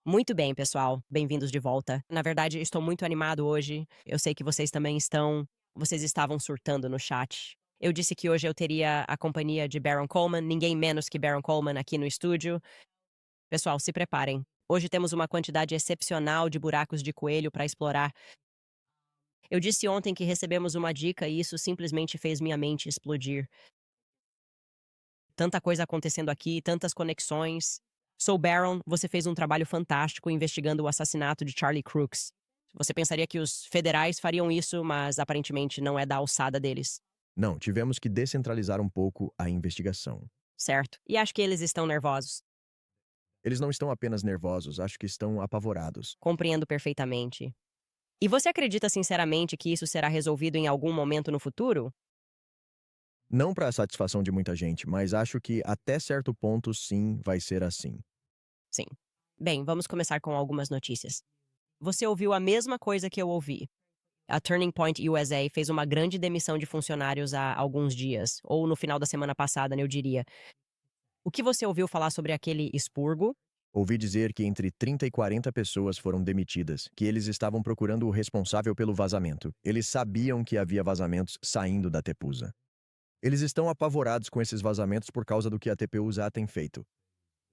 Muito bem, pessoal. Bem-vindos de volta. Na verdade, estou muito animado hoje. Eu sei que vocês também estão. Vocês estavam surtando no chat. Eu disse que hoje eu teria a companhia de Baron Coleman, ninguém menos que Baron Coleman aqui no estúdio. Pessoal, se preparem. Hoje temos uma quantidade excepcional de buracos de coelho para explorar. Eu disse ontem que recebemos uma dica e isso simplesmente fez minha mente explodir. Tanta coisa acontecendo aqui, tantas conexões. Sou Baron, você fez um trabalho fantástico investigando o assassinato de Charlie Crooks. Você pensaria que os federais fariam isso, mas aparentemente não é da alçada deles, Não, tivemos que descentralizar um pouco a investigação. certo? E acho que eles estão nervosos. Eles não estão apenas nervosos, acho que estão apavorados. Compreendo perfeitamente. E você acredita sinceramente que isso será resolvido em algum momento no futuro? Não para a satisfação de muita gente, mas acho que até certo ponto sim vai ser assim. Sim. Bem, vamos começar com algumas notícias. Você ouviu a mesma coisa que eu ouvi. A Turning Point USA fez uma grande demissão de funcionários há alguns dias, ou no final da semana passada, né, eu diria. O que você ouviu falar sobre aquele expurgo? Ouvi dizer que entre 30 e 40 pessoas foram demitidas, que eles estavam procurando o responsável pelo vazamento. Eles sabiam que havia vazamentos saindo da Tepusa. Eles estão apavorados com esses vazamentos por causa do que a TPUSA tem feito.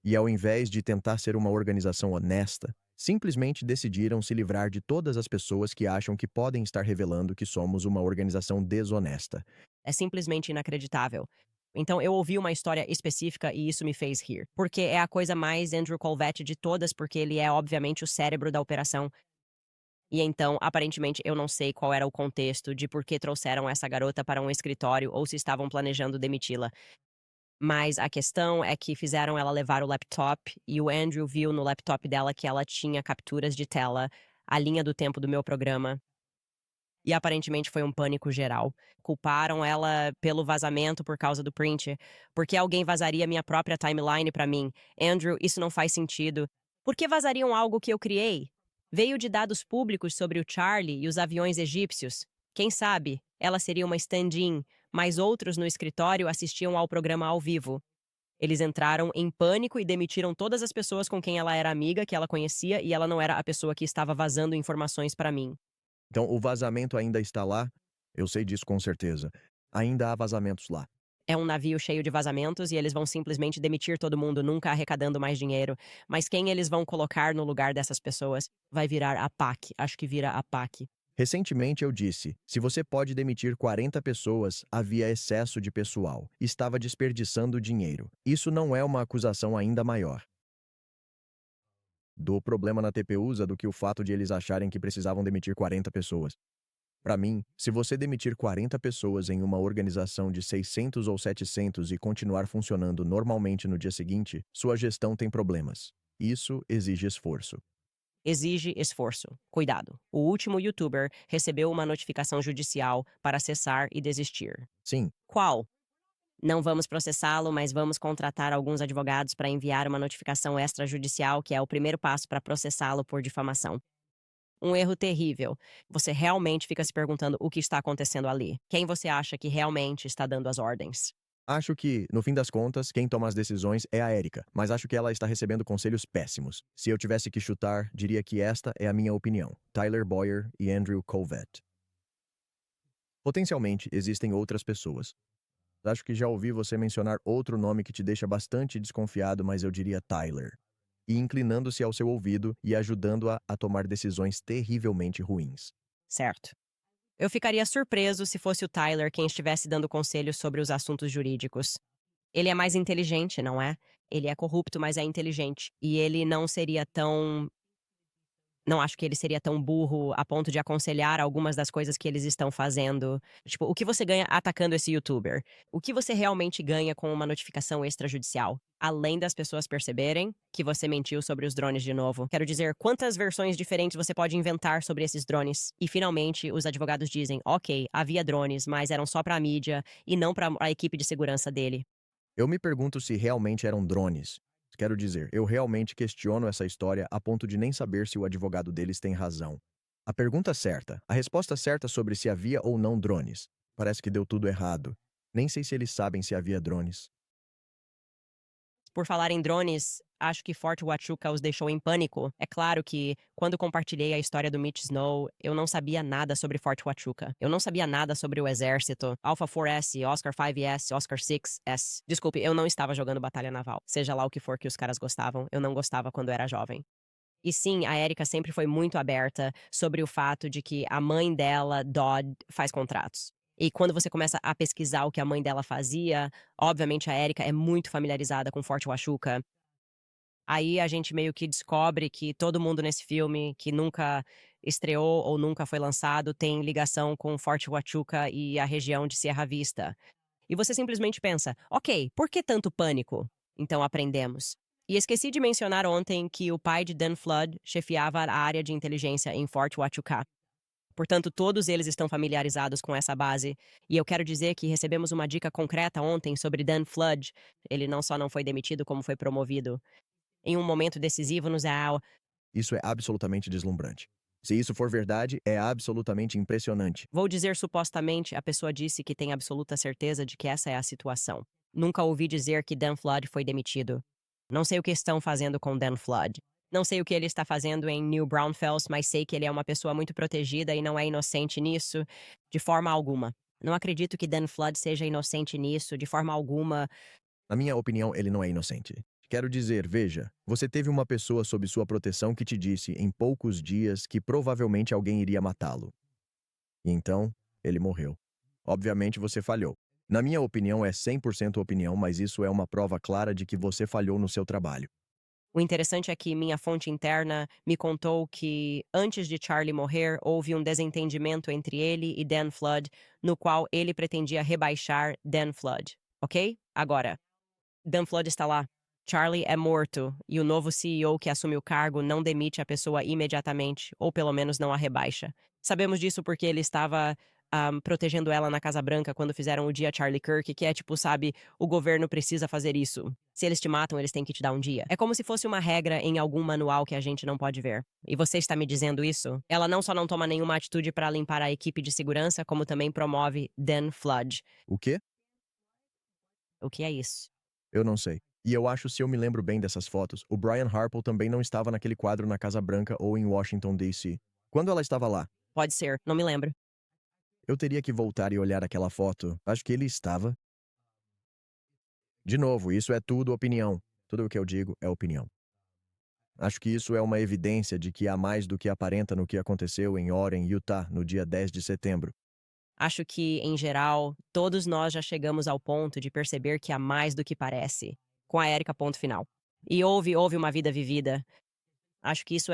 E ao invés de tentar ser uma organização honesta, simplesmente decidiram se livrar de todas as pessoas que acham que podem estar revelando que somos uma organização desonesta. É simplesmente inacreditável. Então eu ouvi uma história específica e isso me fez rir. Porque é a coisa mais Andrew Colvette de todas, porque ele é obviamente o cérebro da operação. E então, aparentemente, eu não sei qual era o contexto de por que trouxeram essa garota para um escritório ou se estavam planejando demiti-la. Mas a questão é que fizeram ela levar o laptop e o Andrew viu no laptop dela que ela tinha capturas de tela, a linha do tempo do meu programa. E aparentemente foi um pânico geral. Culparam ela pelo vazamento por causa do print. Porque alguém vazaria minha própria timeline pra mim? Andrew, isso não faz sentido. Por que vazariam algo que eu criei? Veio de dados públicos sobre o Charlie e os aviões egípcios. Quem sabe? Ela seria uma stand-in, mas outros no escritório assistiam ao programa ao vivo. Eles entraram em pânico e demitiram todas as pessoas com quem ela era amiga, que ela conhecia, e ela não era a pessoa que estava vazando informações pra mim. Então, o vazamento ainda está lá? Eu sei disso com certeza. Ainda há vazamentos lá. É um navio cheio de vazamentos e eles vão simplesmente demitir todo mundo, nunca arrecadando mais dinheiro. Mas quem eles vão colocar no lugar dessas pessoas vai virar a PAC. Acho que vira a PAC. Recentemente eu disse: se você pode demitir 40 pessoas, havia excesso de pessoal, estava desperdiçando dinheiro. Isso não é uma acusação ainda maior do problema na TPUSA do que o fato de eles acharem que precisavam demitir 40 pessoas. Para mim, se você demitir 40 pessoas em uma organização de 600 ou 700 e continuar funcionando normalmente no dia seguinte, sua gestão tem problemas. Isso exige esforço. Exige esforço. Cuidado. O último youtuber recebeu uma notificação judicial para acessar e desistir. Sim, Qual? Não vamos processá-lo, mas vamos contratar alguns advogados para enviar uma notificação extrajudicial, que é o primeiro passo para processá-lo por difamação. Um erro terrível. Você realmente fica se perguntando o que está acontecendo ali. Quem você acha que realmente está dando as ordens? acho que, no fim das contas, quem toma as decisões é a Erika, mas acho que ela está recebendo conselhos péssimos. Se eu tivesse que chutar, diria que esta é a minha opinião. Tyler Boyer e Andrew Colvett. Potencialmente, existem outras pessoas. Acho que já ouvi você mencionar outro nome que te deixa bastante desconfiado, mas eu diria Tyler. E inclinando-se ao seu ouvido e ajudando-a a tomar decisões terrivelmente ruins. Certo. Eu ficaria surpreso se fosse o Tyler quem estivesse dando conselhos sobre os assuntos jurídicos. Ele é mais inteligente, não é? Ele é corrupto, mas é inteligente. E ele não seria tão. Não acho que ele seria tão burro a ponto de aconselhar algumas das coisas que eles estão fazendo. Tipo, o que você ganha atacando esse youtuber? O que você realmente ganha com uma notificação extrajudicial? Além das pessoas perceberem que você mentiu sobre os drones de novo. Quero dizer, quantas versões diferentes você pode inventar sobre esses drones? E finalmente, os advogados dizem: ok, havia drones, mas eram só para a mídia e não para a equipe de segurança dele. Eu me pergunto se realmente eram drones. Quero dizer, eu realmente questiono essa história a ponto de nem saber se o advogado deles tem razão. A pergunta certa, a resposta certa sobre se havia ou não drones. Parece que deu tudo errado. Nem sei se eles sabem se havia drones. Por falar em drones, acho que Fort Huachuca os deixou em pânico. É claro que, quando compartilhei a história do Mitch Snow, eu não sabia nada sobre Fort Huachuca. Eu não sabia nada sobre o exército, Alpha 4S, Oscar 5S, Oscar 6S. Desculpe, eu não estava jogando Batalha Naval. Seja lá o que for que os caras gostavam, eu não gostava quando era jovem. E sim, a Erika sempre foi muito aberta sobre o fato de que a mãe dela, Dodd, faz contratos. E quando você começa a pesquisar o que a mãe dela fazia, obviamente a Erika é muito familiarizada com Fort Huachuca. Aí a gente meio que descobre que todo mundo nesse filme, que nunca estreou ou nunca foi lançado, tem ligação com Fort Huachuca e a região de Sierra Vista. E você simplesmente pensa: ok, por que tanto pânico? Então aprendemos. E esqueci de mencionar ontem que o pai de Dan Flood chefiava a área de inteligência em Fort Huachuca. Portanto, todos eles estão familiarizados com essa base. E eu quero dizer que recebemos uma dica concreta ontem sobre Dan Flood. Ele não só não foi demitido, como foi promovido. Em um momento decisivo nos AL. Isso é absolutamente deslumbrante. Se isso for verdade, é absolutamente impressionante. Vou dizer supostamente, a pessoa disse que tem absoluta certeza de que essa é a situação. Nunca ouvi dizer que Dan Flood foi demitido. Não sei o que estão fazendo com Dan Flood. Não sei o que ele está fazendo em New Braunfels, mas sei que ele é uma pessoa muito protegida e não é inocente nisso, de forma alguma. Não acredito que Dan Flood seja inocente nisso, de forma alguma. Na minha opinião, ele não é inocente. Quero dizer, veja, você teve uma pessoa sob sua proteção que te disse em poucos dias que provavelmente alguém iria matá-lo. E então, ele morreu. Obviamente você falhou. Na minha opinião, é 100% opinião, mas isso é uma prova clara de que você falhou no seu trabalho. O interessante é que minha fonte interna me contou que, antes de Charlie morrer, houve um desentendimento entre ele e Dan Flood, no qual ele pretendia rebaixar Dan Flood. Ok? Agora, Dan Flood está lá. Charlie é morto e o novo CEO que assume o cargo não demite a pessoa imediatamente, ou pelo menos não a rebaixa. Sabemos disso porque ele estava protegendo ela na Casa Branca quando fizeram o dia Charlie Kirk, que é tipo, sabe, o governo precisa fazer isso. Se eles te matam, eles têm que te dar um dia. É como se fosse uma regra em algum manual que a gente não pode ver. E você está me dizendo isso? Ela não só não toma nenhuma atitude para limpar a equipe de segurança, como também promove Dan Flood. O quê? O que é isso? Eu não sei. E eu acho, se eu me lembro bem dessas fotos, o Brian Harple também não estava naquele quadro na Casa Branca ou em Washington, D.C. Quando ela estava lá, Pode ser, não me lembro. eu teria que voltar e olhar aquela foto. Acho que ele estava. De novo, isso é tudo opinião. Tudo o que eu digo é opinião. Acho que isso é uma evidência de que há mais do que aparenta no que aconteceu em Oren, Utah, no dia 10 de setembro. Acho que, em geral, todos nós já chegamos ao ponto de perceber que há mais do que parece. Com a Erika, ponto final. E houve uma vida vivida. Acho que isso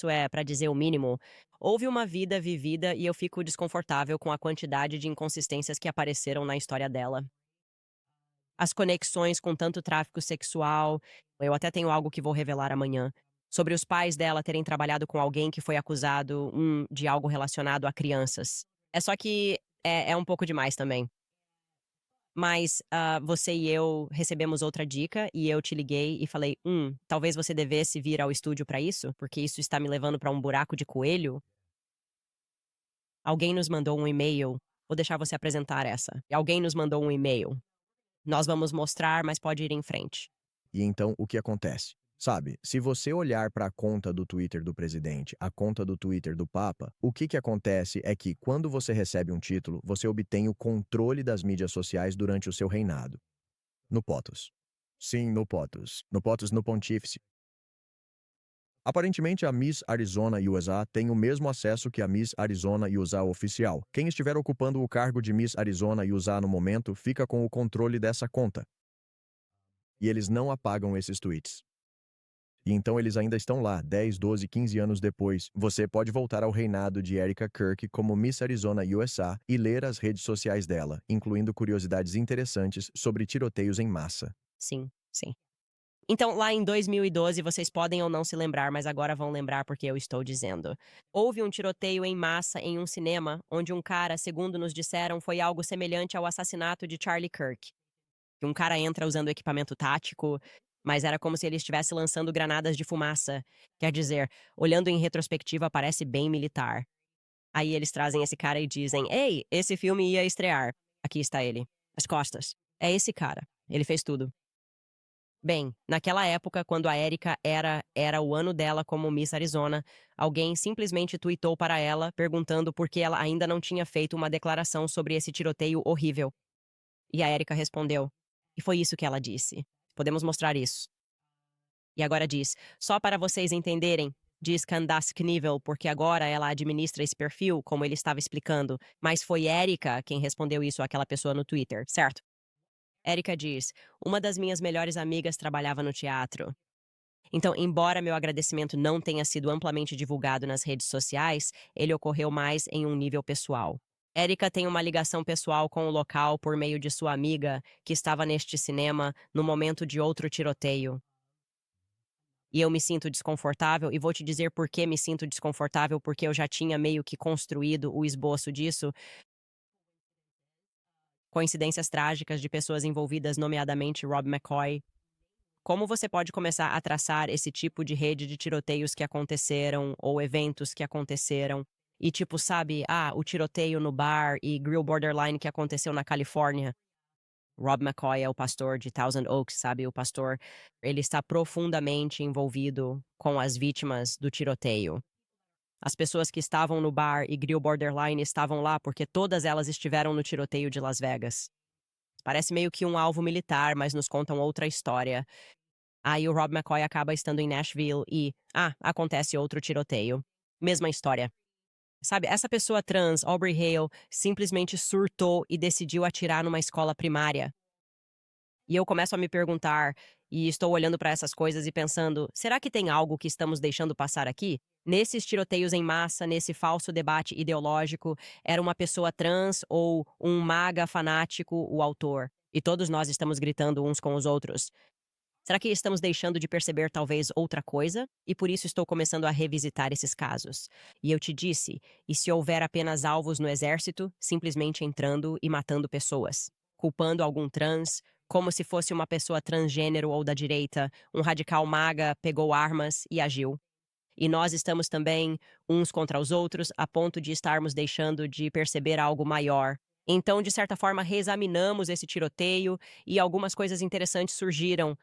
é para dizer o mínimo. Houve uma vida vivida e eu fico desconfortável com a quantidade de inconsistências que apareceram na história dela. As conexões com tanto tráfico sexual. Eu até tenho algo que vou revelar amanhã. Sobre os pais dela terem trabalhado com alguém que foi acusado, de algo relacionado a crianças. É só que é um pouco demais também. Mas, você e eu recebemos outra dica e eu te liguei e falei: talvez você devesse vir ao estúdio para isso, porque isso está me levando para um buraco de coelho". Alguém nos mandou um e-mail. Vou deixar você apresentar essa. Alguém nos mandou um e-mail. Nós vamos mostrar, mas pode ir em frente. E então, o que acontece? Sabe, se você olhar para a conta do Twitter do presidente, a conta do Twitter do Papa, o que acontece é que, quando você recebe um título, você obtém o controle das mídias sociais durante o seu reinado. No POTUS. Sim, no POTUS. No POTUS no Pontífice. Aparentemente, a Miss Arizona USA tem o mesmo acesso que a Miss Arizona USA oficial. Quem estiver ocupando o cargo de Miss Arizona USA no momento fica com o controle dessa conta. E eles não apagam esses tweets. E então eles ainda estão lá, 10, 12, 15 anos depois. Você pode voltar ao reinado de Erika Kirk como Miss Arizona USA e ler as redes sociais dela, incluindo curiosidades interessantes sobre tiroteios em massa. Sim, sim. Então, lá em 2012, vocês podem ou não se lembrar, mas agora vão lembrar porque eu estou dizendo. Houve um tiroteio em massa em um cinema, onde um cara, segundo nos disseram, foi algo semelhante ao assassinato de Charlie Kirk. Que um cara entra usando equipamento tático, mas era como se ele estivesse lançando granadas de fumaça. Quer dizer, olhando em retrospectiva, parece bem militar. Aí eles trazem esse cara e dizem: Ei, esse filme ia estrear. Aqui está ele. As costas. É esse cara. Ele fez tudo. Bem, naquela época, quando a Erika era o ano dela como Miss Arizona, alguém simplesmente tweetou para ela perguntando por que ela ainda não tinha feito uma declaração sobre esse tiroteio horrível. E a Erika respondeu. E foi isso que ela disse. Podemos mostrar isso. E agora diz: só para vocês entenderem, diz Candace Knivel, porque agora ela administra esse perfil, como ele estava explicando, mas foi Erika quem respondeu isso àquela pessoa no Twitter, certo? Erika diz: uma das minhas melhores amigas trabalhava no teatro. Então, embora meu agradecimento não tenha sido amplamente divulgado nas redes sociais, ele ocorreu mais em um nível pessoal. Erika tem uma ligação pessoal com o local por meio de sua amiga, que estava neste cinema no momento de outro tiroteio. E eu me sinto desconfortável, e vou te dizer por que me sinto desconfortável, porque eu já tinha meio que construído o esboço disso. Coincidências trágicas de pessoas envolvidas, nomeadamente Rob McCoy. Como você pode começar a traçar esse tipo de rede de tiroteios que aconteceram ou eventos que aconteceram? E tipo, sabe, o tiroteio no bar e Grill Borderline que aconteceu na Califórnia. Rob McCoy é o pastor de Thousand Oaks, sabe? O pastor, ele está profundamente envolvido com as vítimas do tiroteio. As pessoas que estavam no bar e Grill Borderline estavam lá porque todas elas estiveram no tiroteio de Las Vegas. Parece meio que um alvo militar, mas nos contam outra história. Aí o Rob McCoy acaba estando em Nashville e, acontece outro tiroteio. Mesma história. Sabe, essa pessoa trans, Aubrey Hale, simplesmente surtou e decidiu atirar numa escola primária. E eu começo a me perguntar, e estou olhando para essas coisas e pensando: será que tem algo que estamos deixando passar aqui? Nesses tiroteios em massa, nesse falso debate ideológico, era uma pessoa trans ou um maga fanático o autor? E todos nós estamos gritando uns com os outros. Será que estamos deixando de perceber talvez outra coisa? E por isso estou começando a revisitar esses casos. E eu te disse, e se houver apenas alvos no exército, simplesmente entrando e matando pessoas? Culpando algum trans, como se fosse uma pessoa transgênero ou da direita, um radical maga pegou armas e agiu. E nós estamos também uns contra os outros, a ponto de estarmos deixando de perceber algo maior. Então, de certa forma, reexaminamos esse tiroteio e algumas coisas interessantes surgiram.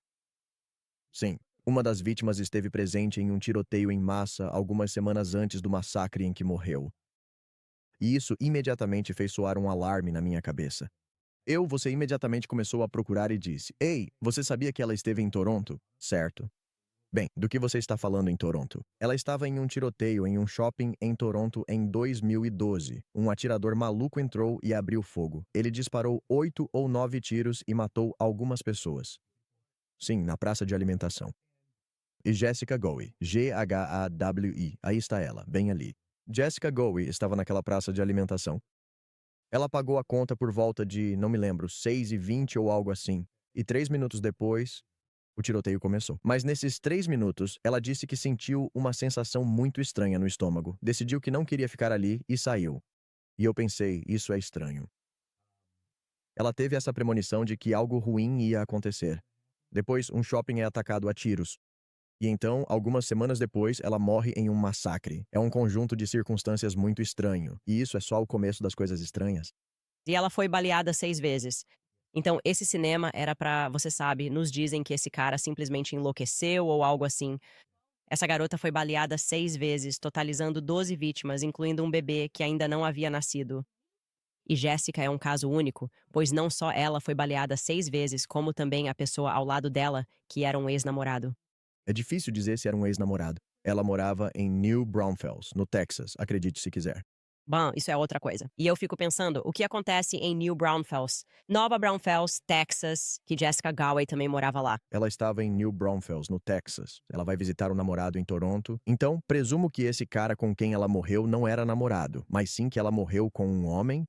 Sim, uma das vítimas esteve presente em um tiroteio em massa algumas semanas antes do massacre em que morreu. E isso imediatamente fez soar um alarme na minha cabeça. Você imediatamente começou a procurar e disse: Ei, você sabia que ela esteve em Toronto? Certo. Bem, do que você está falando em Toronto? Ela estava em um tiroteio em um shopping em Toronto em 2012. Um atirador maluco entrou e abriu fogo. Ele disparou 8 ou 9 tiros e matou algumas pessoas. Sim, na praça de alimentação. E Jessica Gowie, Ghawi, aí está ela, bem ali. Jessica Gowie estava naquela praça de alimentação. Ela pagou a conta por volta de, não me lembro, 6h20 ou algo assim. E 3 minutos depois, o tiroteio começou. Mas nesses 3 minutos, ela disse que sentiu uma sensação muito estranha no estômago. Decidiu que não queria ficar ali e saiu. E eu pensei, isso é estranho. Ela teve essa premonição de que algo ruim ia acontecer. Depois, um shopping é atacado a tiros. E então, algumas semanas depois, ela morre em um massacre. É um conjunto de circunstâncias muito estranho. E isso é só o começo das coisas estranhas. E ela foi baleada 6 vezes. Então, esse cinema era pra, você sabe, nos dizem que esse cara simplesmente enlouqueceu ou algo assim. Essa garota foi baleada 6 vezes, totalizando 12 vítimas, incluindo um bebê que ainda não havia nascido. E Jéssica é um caso único, pois não só ela foi baleada 6 vezes, como também a pessoa ao lado dela, que era um ex-namorado. É difícil dizer se era um ex-namorado. Ela morava em New Braunfels, no Texas, acredite se quiser. Bom, isso é outra coisa. E eu fico pensando, o que acontece em New Braunfels? Nova Braunfels, Texas, que Jessica Galway também morava lá. Ela estava em New Braunfels, no Texas. Ela vai visitar o namorado em Toronto. Então, presumo que esse cara com quem ela morreu não era namorado, mas sim que ela morreu com um homem.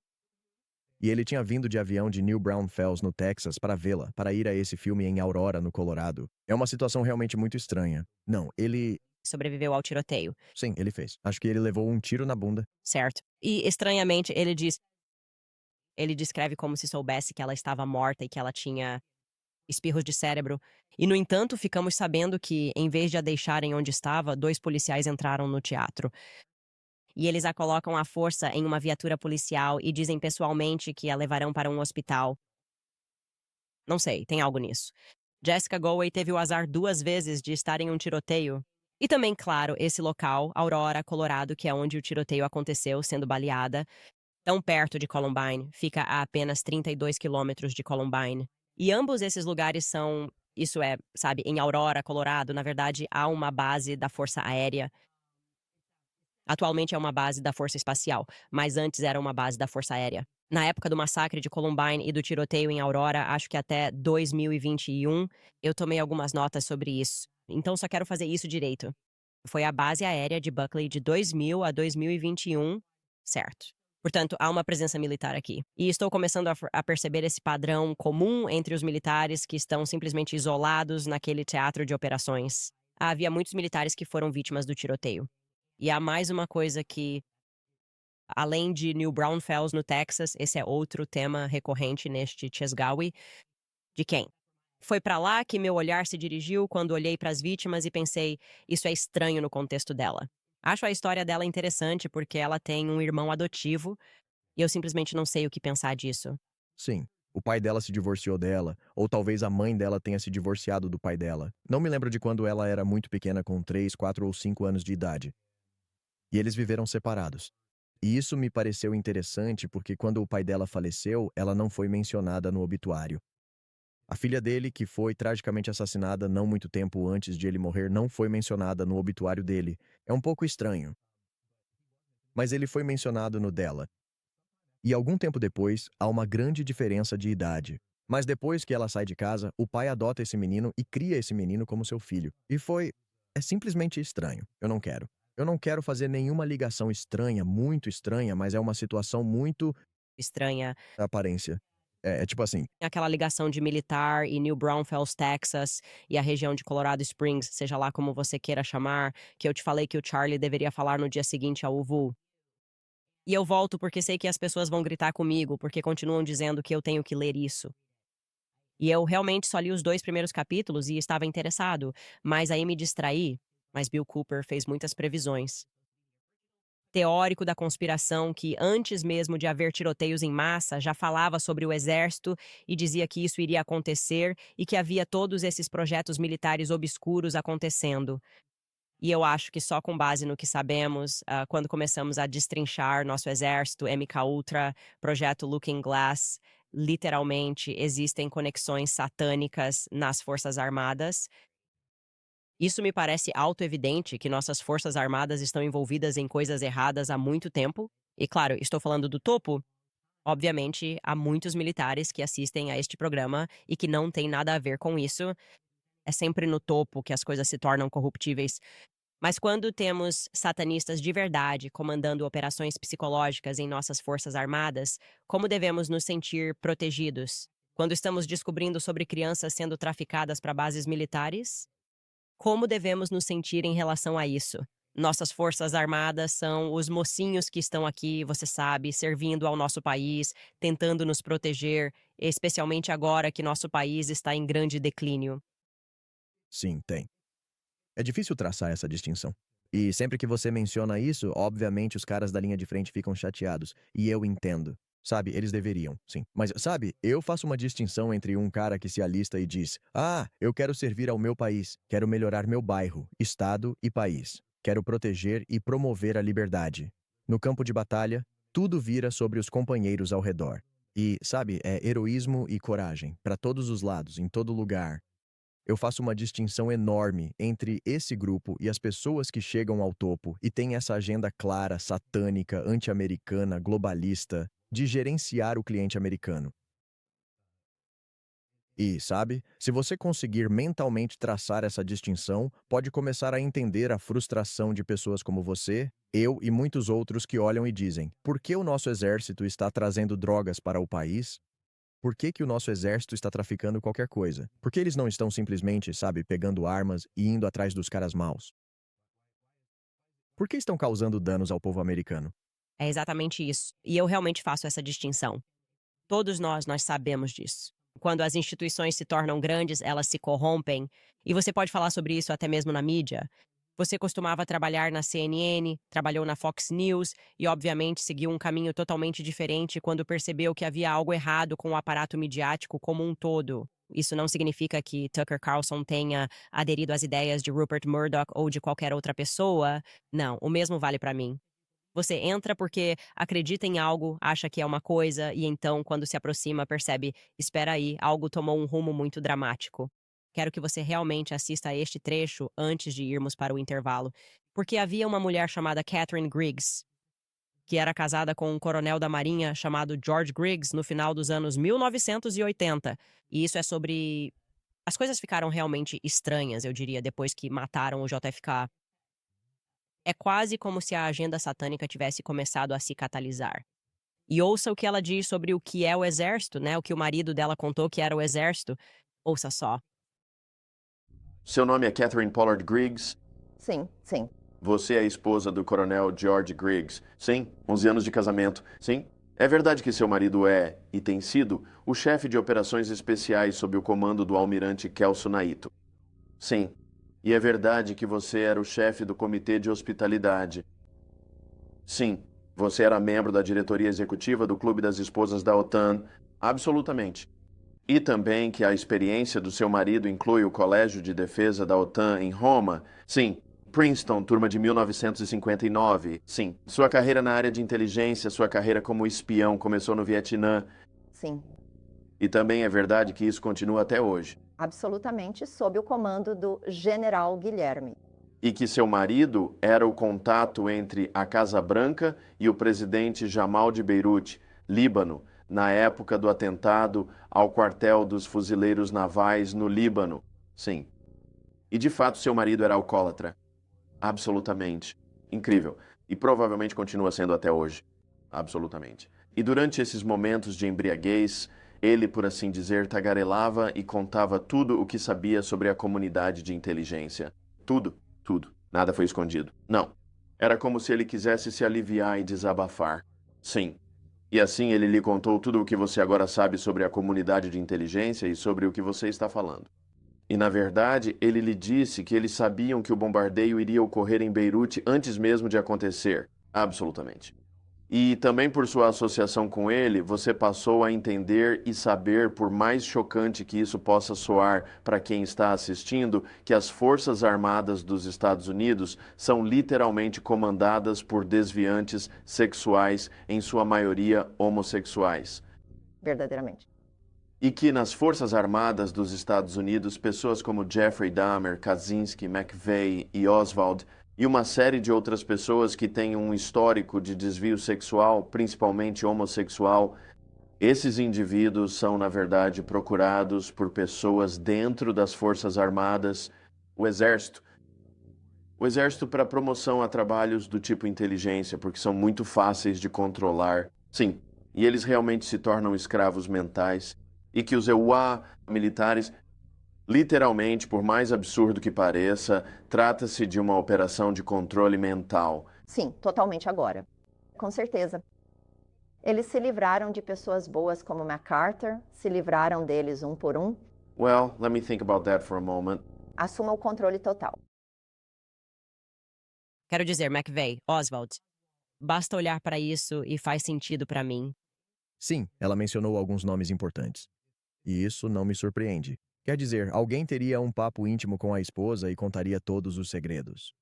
E ele tinha vindo de avião de New Braunfels, no Texas, para vê-la, para ir a esse filme em Aurora, no Colorado. É uma situação realmente muito estranha. Não, ele. Sobreviveu ao tiroteio, Sim, ele fez. Acho que ele levou um tiro na bunda. certo? E, estranhamente, ele descreve como se soubesse que ela estava morta e que ela tinha espirros de cérebro. E, no entanto, ficamos sabendo que, em vez de a deixarem onde estava, 2 policiais entraram no teatro. E eles a colocam à força em uma viatura policial e dizem pessoalmente que a levarão para um hospital. Não sei, tem algo nisso. Jessica Goway teve o azar 2 vezes de estar em um tiroteio. E também, claro, esse local, Aurora, Colorado, que é onde o tiroteio aconteceu, sendo baleada, tão perto de Columbine, fica a apenas 32 quilômetros de Columbine. E ambos esses lugares são, isso é, sabe, em Aurora, Colorado, na verdade, há uma base da Força Aérea. Atualmente é uma base da Força Espacial, mas antes era uma base da Força Aérea. Na época do massacre de Columbine e do tiroteio em Aurora, acho que até 2021, eu tomei algumas notas sobre isso. Então só quero fazer isso direito. Foi a base aérea de Buckley de 2000 a 2021, certo. Portanto, há uma presença militar aqui. E estou começando a perceber esse padrão comum entre os militares que estão simplesmente isolados naquele teatro de operações. Havia muitos militares que foram vítimas do tiroteio. E há mais uma coisa que, além de New Braunfels, no Texas, esse é outro tema recorrente neste Chesgawi, de quem? Foi para lá que meu olhar se dirigiu quando olhei para as vítimas e pensei, isso é estranho no contexto dela. Acho a história dela interessante porque ela tem um irmão adotivo e eu simplesmente não sei o que pensar disso. Sim, o pai dela se divorciou dela, ou talvez a mãe dela tenha se divorciado do pai dela. Não me lembro de quando ela era muito pequena, com 3, 4 ou 5 anos de idade. E eles viveram separados. E isso me pareceu interessante porque quando o pai dela faleceu, ela não foi mencionada no obituário. A filha dele, que foi tragicamente assassinada não muito tempo antes de ele morrer, não foi mencionada no obituário dele. É um pouco estranho. Mas ele foi mencionado no dela. E algum tempo depois, há uma grande diferença de idade. Mas depois que ela sai de casa, o pai adota esse menino e cria esse menino como seu filho. E foi. É simplesmente estranho. Eu não quero. Eu não quero fazer nenhuma ligação estranha, muito estranha, mas é uma situação muito Estranha aparência. É tipo assim, aquela ligação de militar e New Braunfels, Texas, e a região de Colorado Springs, seja lá como você queira chamar, que eu te falei que o Charlie deveria falar no dia seguinte ao Uvu. E eu volto porque sei que as pessoas vão gritar comigo, porque continuam dizendo que eu tenho que ler isso. E eu realmente só li os 2 primeiros capítulos e estava interessado, mas aí me distraí. Mas Bill Cooper fez muitas previsões. Teórico da conspiração que, antes mesmo de haver tiroteios em massa, já falava sobre o exército e dizia que isso iria acontecer e que havia todos esses projetos militares obscuros acontecendo. E eu acho que só com base no que sabemos, quando começamos a destrinchar nosso exército, MK Ultra, projeto Looking Glass, literalmente existem conexões satânicas nas Forças Armadas. Isso me parece autoevidente que nossas Forças Armadas estão envolvidas em coisas erradas há muito tempo. E claro, estou falando do topo. Obviamente, há muitos militares que assistem a este programa e que não têm nada a ver com isso. É sempre no topo que as coisas se tornam corruptíveis. Mas quando temos satanistas de verdade comandando operações psicológicas em nossas forças armadas, como devemos nos sentir protegidos? Quando estamos descobrindo sobre crianças sendo traficadas para bases militares? Como devemos nos sentir em relação a isso? Nossas forças armadas são os mocinhos que estão aqui, você sabe, servindo ao nosso país, tentando nos proteger, especialmente agora que nosso país está em grande declínio. sim, tem. É difícil traçar essa distinção. E sempre que você menciona isso, obviamente os caras da linha de frente ficam chateados. E eu entendo. Sabe, eles deveriam, sim. Mas, sabe, eu faço uma distinção entre um cara que se alista e diz: Ah, eu quero servir ao meu país, quero melhorar meu bairro, estado e país. Quero proteger e promover a liberdade. No campo de batalha, tudo vira sobre os companheiros ao redor. E, sabe, é heroísmo e coragem, para todos os lados, em todo lugar. Eu faço uma distinção enorme entre esse grupo e as pessoas que chegam ao topo e têm essa agenda clara, satânica, anti-americana, globalista, de gerenciar o cliente americano. E, sabe, se você conseguir mentalmente traçar essa distinção, pode começar a entender a frustração de pessoas como você, eu e muitos outros que olham e dizem: por que o nosso exército está trazendo drogas para o país? Por que que o nosso exército está traficando qualquer coisa? Por que eles não estão simplesmente, sabe, pegando armas e indo atrás dos caras maus? Por que estão causando danos ao povo americano? É exatamente isso. E eu realmente faço essa distinção. Todos nós sabemos disso. Quando as instituições se tornam grandes, elas se corrompem, e você pode falar sobre isso até mesmo na mídia. Você costumava trabalhar na CNN, trabalhou na Fox News e, obviamente, seguiu um caminho totalmente diferente quando percebeu que havia algo errado com o aparato midiático como um todo. Isso não significa que Tucker Carlson tenha aderido às ideias de Rupert Murdoch ou de qualquer outra pessoa. Não, o mesmo vale para mim. Você entra porque acredita em algo, acha que é uma coisa, e então, quando se aproxima, percebe: espera aí, algo tomou um rumo muito dramático. Quero que você realmente assista a este trecho antes de irmos para o intervalo, porque havia uma mulher chamada Catherine Griggs, que era casada com um coronel da Marinha chamado George Griggs no final dos anos 1980. E isso é sobre. As coisas ficaram realmente estranhas, eu diria, depois que mataram o JFK. É quase como se a agenda satânica tivesse começado a se catalisar. E ouça o que ela diz sobre o que é o exército, né? O que o marido dela contou que era o exército. Ouça só. Seu nome é Catherine Pollard Griggs? Sim, sim. Você é a esposa do coronel George Griggs? Sim. 11 anos de casamento? Sim. É verdade que seu marido é, e tem sido, o chefe de operações especiais sob o comando do almirante Kelso Naito? Sim. E é verdade que você era o chefe do comitê de hospitalidade? Sim. Você era membro da diretoria executiva do Clube das Esposas da OTAN? Absolutamente. E também que a experiência do seu marido inclui o Colégio de Defesa da OTAN em Roma? Sim. Princeton, turma de 1959? Sim. Sua carreira na área de inteligência, sua carreira como espião começou no Vietnã? Sim, E também é verdade que isso continua até hoje? absolutamente sob o comando do General Guilherme. E que seu marido era o contato entre a Casa Branca e o presidente Jamal de Beirute, Líbano, na época do atentado ao quartel dos fuzileiros navais no Líbano? Sim. E de fato seu marido era alcoólatra? Absolutamente. Incrível. E provavelmente continua sendo até hoje. Absolutamente. E durante esses momentos de embriaguez, ele, por assim dizer, tagarelava e contava tudo o que sabia sobre a comunidade de inteligência. Tudo, tudo. Nada foi escondido. Não. Era como se ele quisesse se aliviar e desabafar. Sim. E assim ele lhe contou tudo o que você agora sabe sobre a comunidade de inteligência e sobre o que você está falando. E, na verdade, ele lhe disse que eles sabiam que o bombardeio iria ocorrer em Beirute antes mesmo de acontecer. Absolutamente. E também por sua associação com ele, você passou a entender e saber, por mais chocante que isso possa soar para quem está assistindo, que as Forças Armadas dos Estados Unidos são literalmente comandadas por desviantes sexuais, em sua maioria homossexuais. Verdadeiramente. E que nas Forças Armadas dos Estados Unidos, pessoas como Jeffrey Dahmer, Kaczynski, McVeigh e Oswald, e uma série de outras pessoas que têm um histórico de desvio sexual, principalmente homossexual, esses indivíduos são, na verdade, procurados por pessoas dentro das Forças Armadas, o Exército. O Exército para promoção a trabalhos do tipo inteligência, porque são muito fáceis de controlar. Sim, e eles realmente se tornam escravos mentais. E que os EUA militares, literalmente, por mais absurdo que pareça, trata-se de uma operação de controle mental. Sim, totalmente agora. Com certeza. Eles se livraram de pessoas boas como MacArthur, se livraram deles um por um. Well, let me think about that for a moment. Assuma o controle total. Quero dizer, McVeigh, Oswald, basta olhar para isso e faz sentido para mim. Sim, ela mencionou alguns nomes importantes. E isso não me surpreende. Quer dizer, alguém teria um papo íntimo com a esposa e contaria todos os segredos.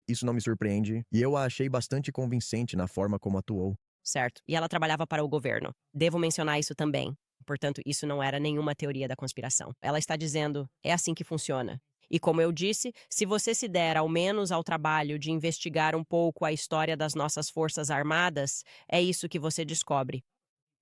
Isso não me surpreende, e eu a achei bastante convincente na forma como atuou. Certo. E ela trabalhava para o governo. Devo mencionar isso também. Portanto, isso não era nenhuma teoria da conspiração. Ela está dizendo, é assim que funciona. E como eu disse, se você se der ao menos ao trabalho de investigar um pouco a história das nossas Forças Armadas, é isso que você descobre.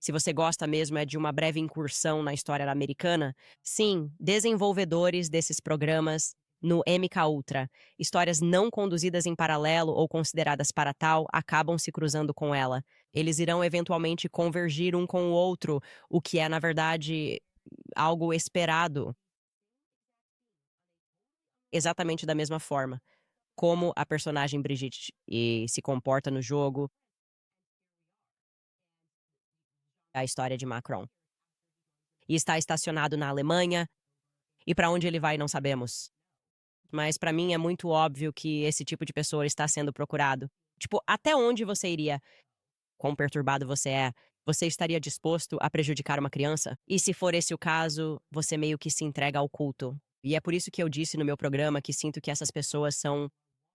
Se você gosta mesmo é de uma breve incursão na história americana, sim, desenvolvedores desses programas no MK Ultra, histórias não conduzidas em paralelo ou consideradas para tal, acabam se cruzando com ela. Eles irão eventualmente convergir um com o outro, o que é, na verdade, algo esperado, exatamente da mesma forma. Como a personagem Brigitte se comporta no jogo, a história de Macron. E está estacionado na Alemanha, e para onde ele vai não sabemos. Mas para mim é muito óbvio que esse tipo de pessoa está sendo procurado. Tipo, até onde você iria? Quão perturbado você é? Você estaria disposto a prejudicar uma criança? E se for esse o caso, você meio que se entrega ao culto. E é por isso que eu disse no meu programa que sinto que essas pessoas são.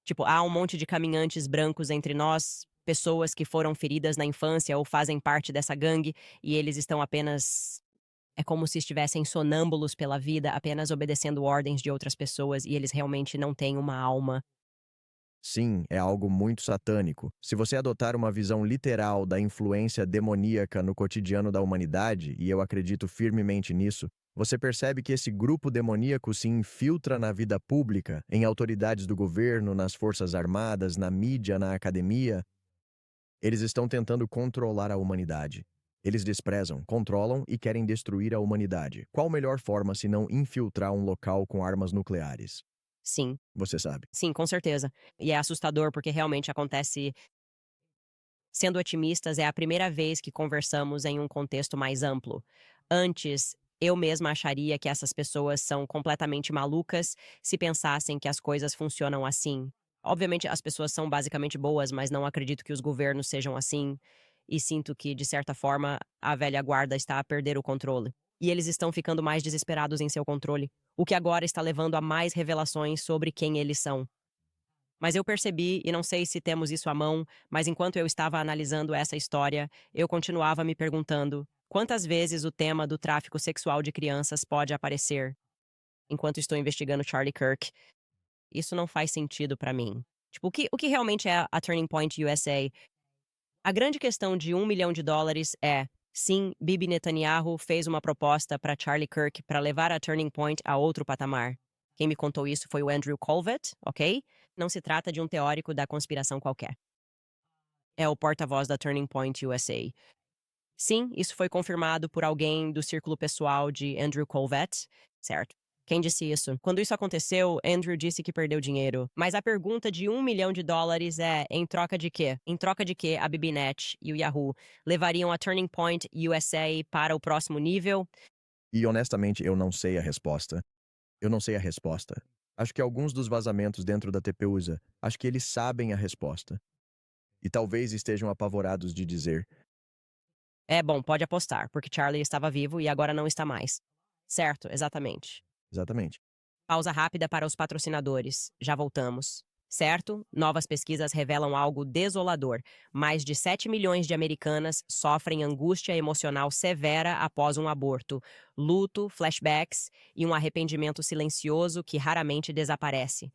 Tipo, há um monte de caminhantes brancos entre nós, pessoas que foram feridas na infância ou fazem parte dessa gangue, e eles estão apenas. É como se estivessem sonâmbulos pela vida, apenas obedecendo ordens de outras pessoas, e eles realmente não têm uma alma. Sim, é algo muito satânico. Se você adotar uma visão literal da influência demoníaca no cotidiano da humanidade, e eu acredito firmemente nisso, você percebe que esse grupo demoníaco se infiltra na vida pública, em autoridades do governo, nas forças armadas, na mídia, na academia. Eles estão tentando controlar a humanidade. Eles desprezam, controlam e querem destruir a humanidade. Qual melhor forma se não infiltrar um local com armas nucleares? Sim, Você sabe. sim, com certeza. E é assustador porque realmente acontece. Sendo otimistas, é a primeira vez que conversamos em um contexto mais amplo. Antes, eu mesma acharia que essas pessoas são completamente malucas se pensassem que as coisas funcionam assim. Obviamente, as pessoas são basicamente boas, mas não acredito que os governos sejam assim. E sinto que, de certa forma, a velha guarda está a perder o controle. E eles estão ficando mais desesperados em seu controle, o que agora está levando a mais revelações sobre quem eles são. Mas eu percebi, e não sei se temos isso à mão, mas enquanto eu estava analisando essa história, eu continuava me perguntando quantas vezes o tema do tráfico sexual de crianças pode aparecer enquanto estou investigando Charlie Kirk. Isso não faz sentido pra mim. Tipo, o que realmente é a Turning Point USA? A grande questão de US$ 1 milhão é, sim, Bibi Netanyahu fez uma proposta para Charlie Kirk para levar a Turning Point a outro patamar. Quem me contou isso foi o Andrew Colvett, ok? Não se trata de um teórico da conspiração qualquer. É o porta-voz da Turning Point USA. Sim, isso foi confirmado por alguém do círculo pessoal de Andrew Colvett, certo? Quem disse isso? Quando isso aconteceu, Andrew disse que perdeu dinheiro. Mas a pergunta de US$ 1 milhão é: em troca de quê? Em troca de quê a BBNet e o Yahoo levariam a Turning Point USA para o próximo nível? E honestamente, eu não sei a resposta. Eu não sei a resposta. Acho que alguns dos vazamentos dentro da TPUSA, acho que eles sabem a resposta. E talvez estejam apavorados de dizer, É bom, pode apostar, porque Charlie estava vivo e agora não está mais. Certo, exatamente. exatamente. Pausa rápida para os patrocinadores. Já voltamos. Certo? Novas pesquisas revelam algo desolador. Mais de 7 milhões de americanas sofrem angústia emocional severa após um aborto, luto, flashbacks e um arrependimento silencioso que raramente desaparece.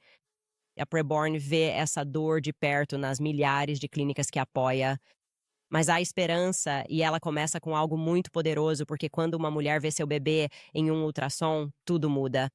A Preborn vê essa dor de perto nas milhares de clínicas que apoia. Mas há esperança e ela começa com algo muito poderoso, porque quando uma mulher vê seu bebê em um ultrassom, tudo muda.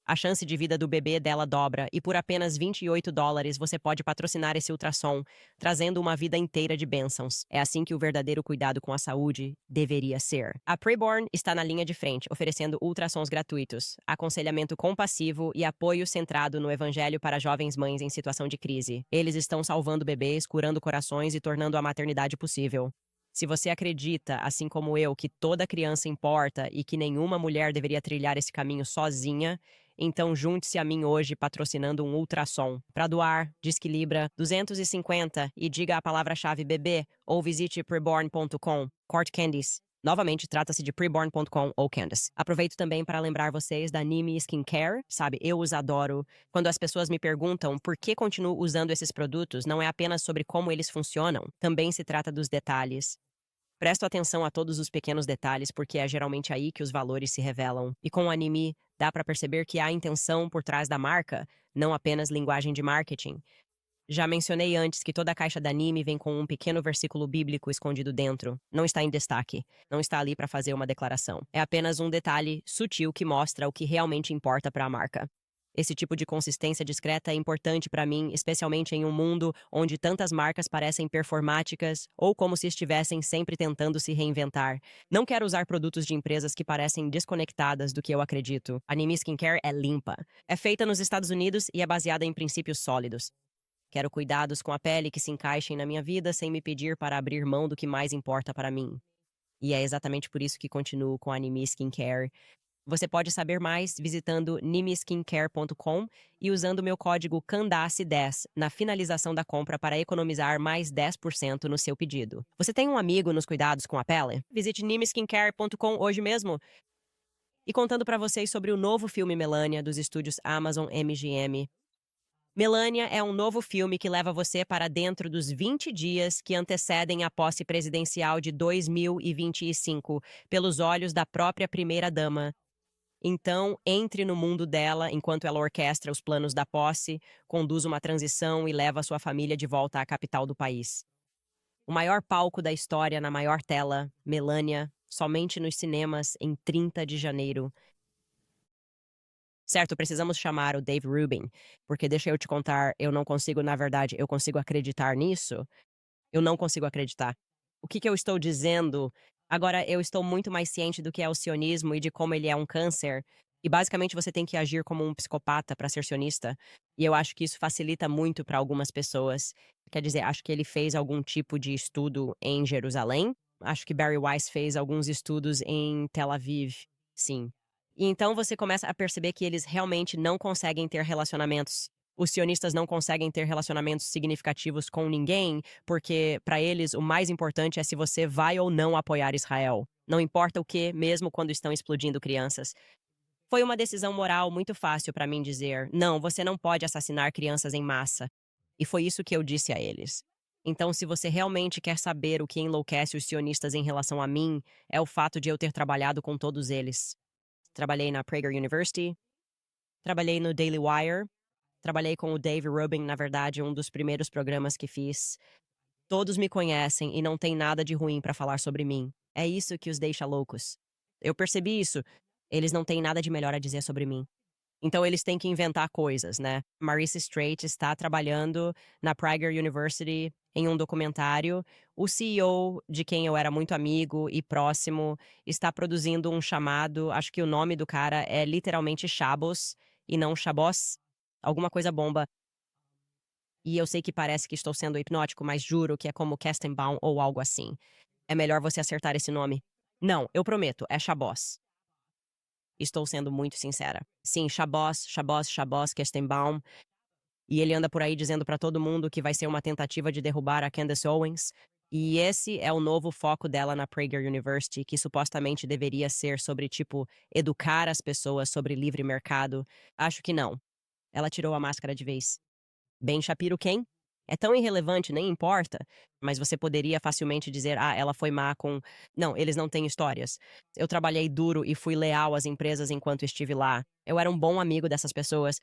A chance de vida do bebê dela dobra e por apenas US$ 28 você pode patrocinar esse ultrassom, trazendo uma vida inteira de bênçãos. É assim que o verdadeiro cuidado com a saúde deveria ser. A Preborn está na linha de frente, oferecendo ultrassons gratuitos, aconselhamento compassivo e apoio centrado no evangelho para jovens mães em situação de crise. Eles estão salvando bebês, curando corações e tornando a maternidade possível. Se você acredita, assim como eu, que toda criança importa e que nenhuma mulher deveria trilhar esse caminho sozinha, então junte-se a mim hoje patrocinando um ultrassom. Para doar, Disque Libra 250 e diga a palavra-chave bebê ou visite preborn.com. Court Candice. Novamente, trata-se de preborn.com ou Candice. Aproveito também para lembrar vocês da Nimi Skincare, sabe? Eu os adoro. Quando as pessoas me perguntam por que continuo usando esses produtos, não é apenas sobre como eles funcionam, também se trata dos detalhes. Presto atenção a todos os pequenos detalhes, porque é geralmente aí que os valores se revelam. E com o anime, dá para perceber que há intenção por trás da marca, não apenas linguagem de marketing. Já mencionei antes que toda a caixa da anime vem com um pequeno versículo bíblico escondido dentro. Não está em destaque, não está ali para fazer uma declaração. É apenas um detalhe sutil que mostra o que realmente importa para a marca. Esse tipo de consistência discreta é importante para mim, especialmente em um mundo onde tantas marcas parecem performáticas ou como se estivessem sempre tentando se reinventar. Não quero usar produtos de empresas que parecem desconectadas do que eu acredito. A Nimi Skincare é limpa. É feita nos Estados Unidos e é baseada em princípios sólidos. Quero cuidados com a pele que se encaixem na minha vida sem me pedir para abrir mão do que mais importa para mim. E é exatamente por isso que continuo com a Anime Skincare. Você pode saber mais visitando nimiskincare.com e usando o meu código CANDACE10 na finalização da compra para economizar mais 10% no seu pedido. Você tem um amigo nos cuidados com a pele? Visite nimiskincare.com hoje mesmo. E contando para vocês sobre o novo filme Melania dos estúdios Amazon MGM. Melania é um novo filme que leva você para dentro dos 20 dias que antecedem a posse presidencial de 2025, pelos olhos da própria primeira-dama. Então, entre no mundo dela enquanto ela orquestra os planos da posse, conduz uma transição e leva sua família de volta à capital do país. O maior palco da história na maior tela, Melania, somente nos cinemas em 30 de janeiro. Certo, precisamos chamar o Dave Rubin, porque deixa eu te contar, eu não consigo, na verdade, eu consigo acreditar nisso? Eu não consigo acreditar. O que eu estou dizendo? Agora, eu estou muito mais ciente do que é o sionismo e de como ele é um câncer. E basicamente você tem que agir como um psicopata para ser sionista. E eu acho que isso facilita muito para algumas pessoas. Quer dizer, acho que ele fez algum tipo de estudo em Jerusalém. Acho que Barry Weiss fez alguns estudos em Tel Aviv. Sim. E então você começa a perceber que eles realmente não conseguem ter relacionamentos. Os sionistas não conseguem ter relacionamentos significativos com ninguém, porque para eles o mais importante é se você vai ou não apoiar Israel. Não importa o que, mesmo quando estão explodindo crianças. Foi uma decisão moral muito fácil para mim dizer: não, você não pode assassinar crianças em massa. E foi isso que eu disse a eles. Então, se você realmente quer saber o que enlouquece os sionistas em relação a mim, é o fato de eu ter trabalhado com todos eles. Trabalhei na Prager University, trabalhei no Daily Wire, trabalhei com o Dave Rubin, na verdade, um dos primeiros programas que fiz. Todos me conhecem e não tem nada de ruim para falar sobre mim. É isso que os deixa loucos. Eu percebi isso. Eles não têm nada de melhor a dizer sobre mim. Então eles têm que inventar coisas, né? Marissa Strait está trabalhando na Prager University em um documentário. O CEO, de quem eu era muito amigo e próximo, está produzindo um chamado, acho que o nome do cara é literalmente Shabbos e não Shabbos, alguma coisa bomba. E eu sei que parece que estou sendo hipnótico, mas juro que é como Kestenbaum ou algo assim. É melhor você acertar esse nome. Não, eu prometo, é Shabbos. Estou sendo muito sincera. Sim, Shabbos, Shabbos, Shabbos, Kestenbaum. E ele anda por aí dizendo pra todo mundo que vai ser uma tentativa de derrubar a Candace Owens. E esse é o novo foco dela na Prager University, que supostamente deveria ser sobre, tipo, educar as pessoas sobre livre mercado. Acho que não. Ela tirou a máscara de vez. Ben Shapiro quem? É tão irrelevante, nem importa. Mas você poderia facilmente dizer, ah, ela foi má com... Não, eles não têm histórias. Eu trabalhei duro e fui leal às empresas enquanto estive lá. Eu era um bom amigo dessas pessoas.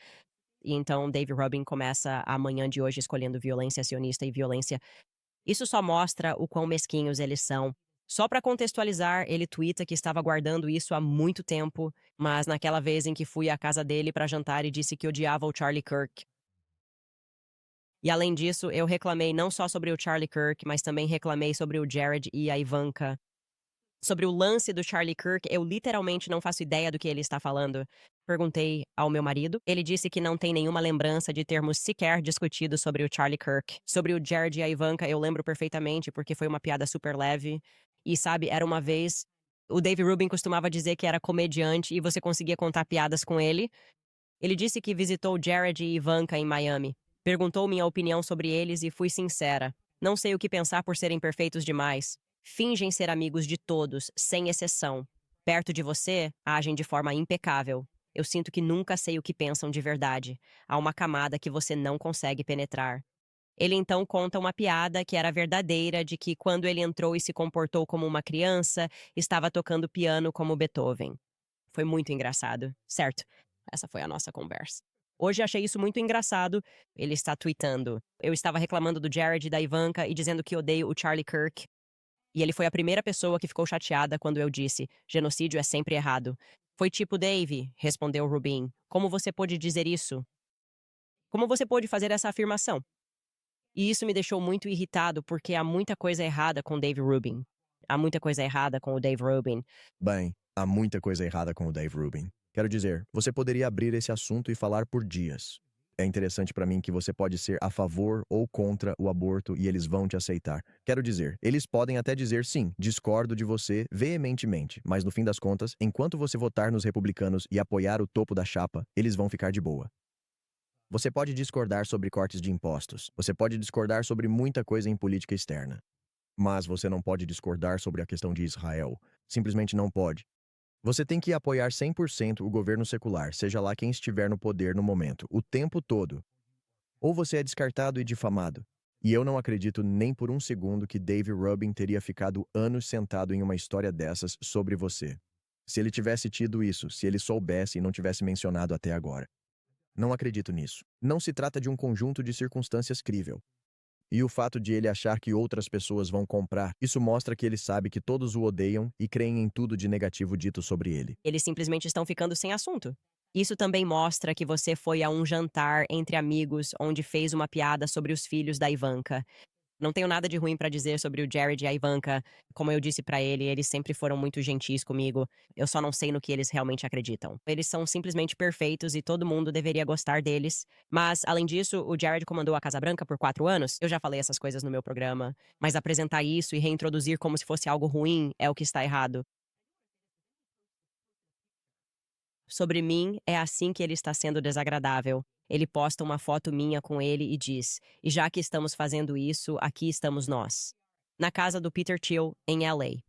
E então Dave Rubin começa a manhã de hoje escolhendo violência sionista e violência. Isso só mostra o quão mesquinhos eles são. Só para contextualizar, ele tuita que estava guardando isso há muito tempo, mas naquela vez em que fui à casa dele para jantar e disse que odiava o Charlie Kirk. E além disso, eu reclamei não só sobre o Charlie Kirk, mas também reclamei sobre o Jared e a Ivanka. Sobre o lance do Charlie Kirk, eu literalmente não faço ideia do que ele está falando. Perguntei ao meu marido. Ele disse que não tem nenhuma lembrança de termos sequer discutido sobre o Charlie Kirk. Sobre o Jared e a Ivanka, eu lembro perfeitamente, porque foi uma piada super leve. E sabe, era uma vez. O Dave Rubin costumava dizer que era comediante e você conseguia contar piadas com ele. Ele disse que visitou Jared e Ivanka em Miami. Perguntou minha opinião sobre eles e fui sincera. Não sei o que pensar por serem perfeitos demais. Fingem ser amigos de todos, sem exceção. Perto de você, agem de forma impecável. Eu sinto que nunca sei o que pensam de verdade. Há uma camada que você não consegue penetrar. Ele então conta uma piada que era verdadeira de que quando ele entrou e se comportou como uma criança, estava tocando piano como Beethoven. Foi muito engraçado, certo? Essa foi a nossa conversa. Hoje achei isso muito engraçado. Ele está tweetando. Eu estava reclamando do Jared e da Ivanka e dizendo que odeio o Charlie Kirk. E ele foi a primeira pessoa que ficou chateada quando eu disse: genocídio é sempre errado. Foi tipo, Dave, respondeu Rubin. Como você pôde dizer isso? Como você pôde fazer essa afirmação? E isso me deixou muito irritado porque há muita coisa errada com Dave Rubin. Há muita coisa errada com o Dave Rubin. Bem, há muita coisa errada com o Dave Rubin. Quero dizer, você poderia abrir esse assunto e falar por dias. É interessante para mim que você pode ser a favor ou contra o aborto e eles vão te aceitar. Quero dizer, eles podem até dizer sim, discordo de você veementemente, mas no fim das contas, enquanto você votar nos republicanos e apoiar o topo da chapa, eles vão ficar de boa. Você pode discordar sobre cortes de impostos, você pode discordar sobre muita coisa em política externa, mas você não pode discordar sobre a questão de Israel. Simplesmente não pode. Você tem que apoiar 100% o governo secular, seja lá quem estiver no poder no momento, o tempo todo. Ou você é descartado e difamado. E eu não acredito nem por um segundo que Dave Rubin teria ficado anos sentado em uma história dessas sobre você. Se ele tivesse tido isso, se ele soubesse e não tivesse mencionado até agora. Não acredito nisso. Não se trata de um conjunto de circunstâncias crível. E o fato de ele achar que outras pessoas vão comprar, isso mostra que ele sabe que todos o odeiam e creem em tudo de negativo dito sobre ele. Eles simplesmente estão ficando sem assunto. Isso também mostra que você foi a um jantar entre amigos onde fez uma piada sobre os filhos da Ivanka. Não tenho nada de ruim pra dizer sobre o Jared e a Ivanka. Como eu disse pra ele, eles sempre foram muito gentis comigo. Eu só não sei no que eles realmente acreditam. Eles são simplesmente perfeitos e todo mundo deveria gostar deles. Mas, além disso, o Jared comandou a Casa Branca por 4 anos. Eu já falei essas coisas no meu programa. Mas apresentar isso e reintroduzir como se fosse algo ruim é o que está errado. Sobre mim, é assim que ele está sendo desagradável. Ele posta uma foto minha com ele e diz: "E já que estamos fazendo isso, aqui estamos nós." Na casa do Peter Thiel, em LA.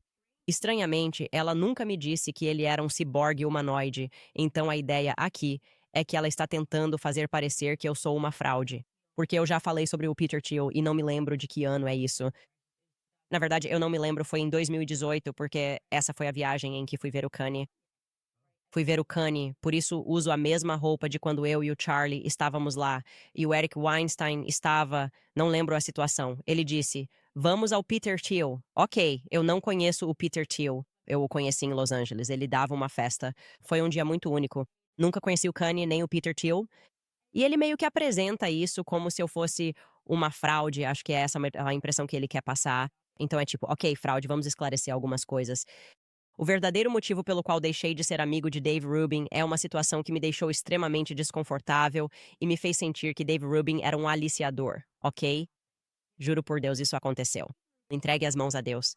Estranhamente, ela nunca me disse que ele era um ciborgue humanoide, então a ideia aqui é que ela está tentando fazer parecer que eu sou uma fraude. Porque eu já falei sobre o Peter Thiel e não me lembro de que ano é isso. Na verdade, eu não me lembro, foi em 2018, porque essa foi a viagem em que fui ver o Kanye. Fui ver o Kanye, por isso uso a mesma roupa de quando eu e o Charlie estávamos lá. E o Eric Weinstein estava, não lembro a situação. Ele disse: "Vamos ao Peter Thiel." Ok, eu não conheço o Peter Thiel. Eu o conheci em Los Angeles, ele dava uma festa. Foi um dia muito único. Nunca conheci o Kanye nem o Peter Thiel. E ele meio que apresenta isso como se eu fosse uma fraude, acho que é essa a impressão que ele quer passar. Então é tipo, ok, fraude, vamos esclarecer algumas coisas. O verdadeiro motivo pelo qual deixei de ser amigo de Dave Rubin é uma situação que me deixou extremamente desconfortável e me fez sentir que Dave Rubin era um aliciador, ok? Juro por Deus, isso aconteceu. Entregue as mãos a Deus.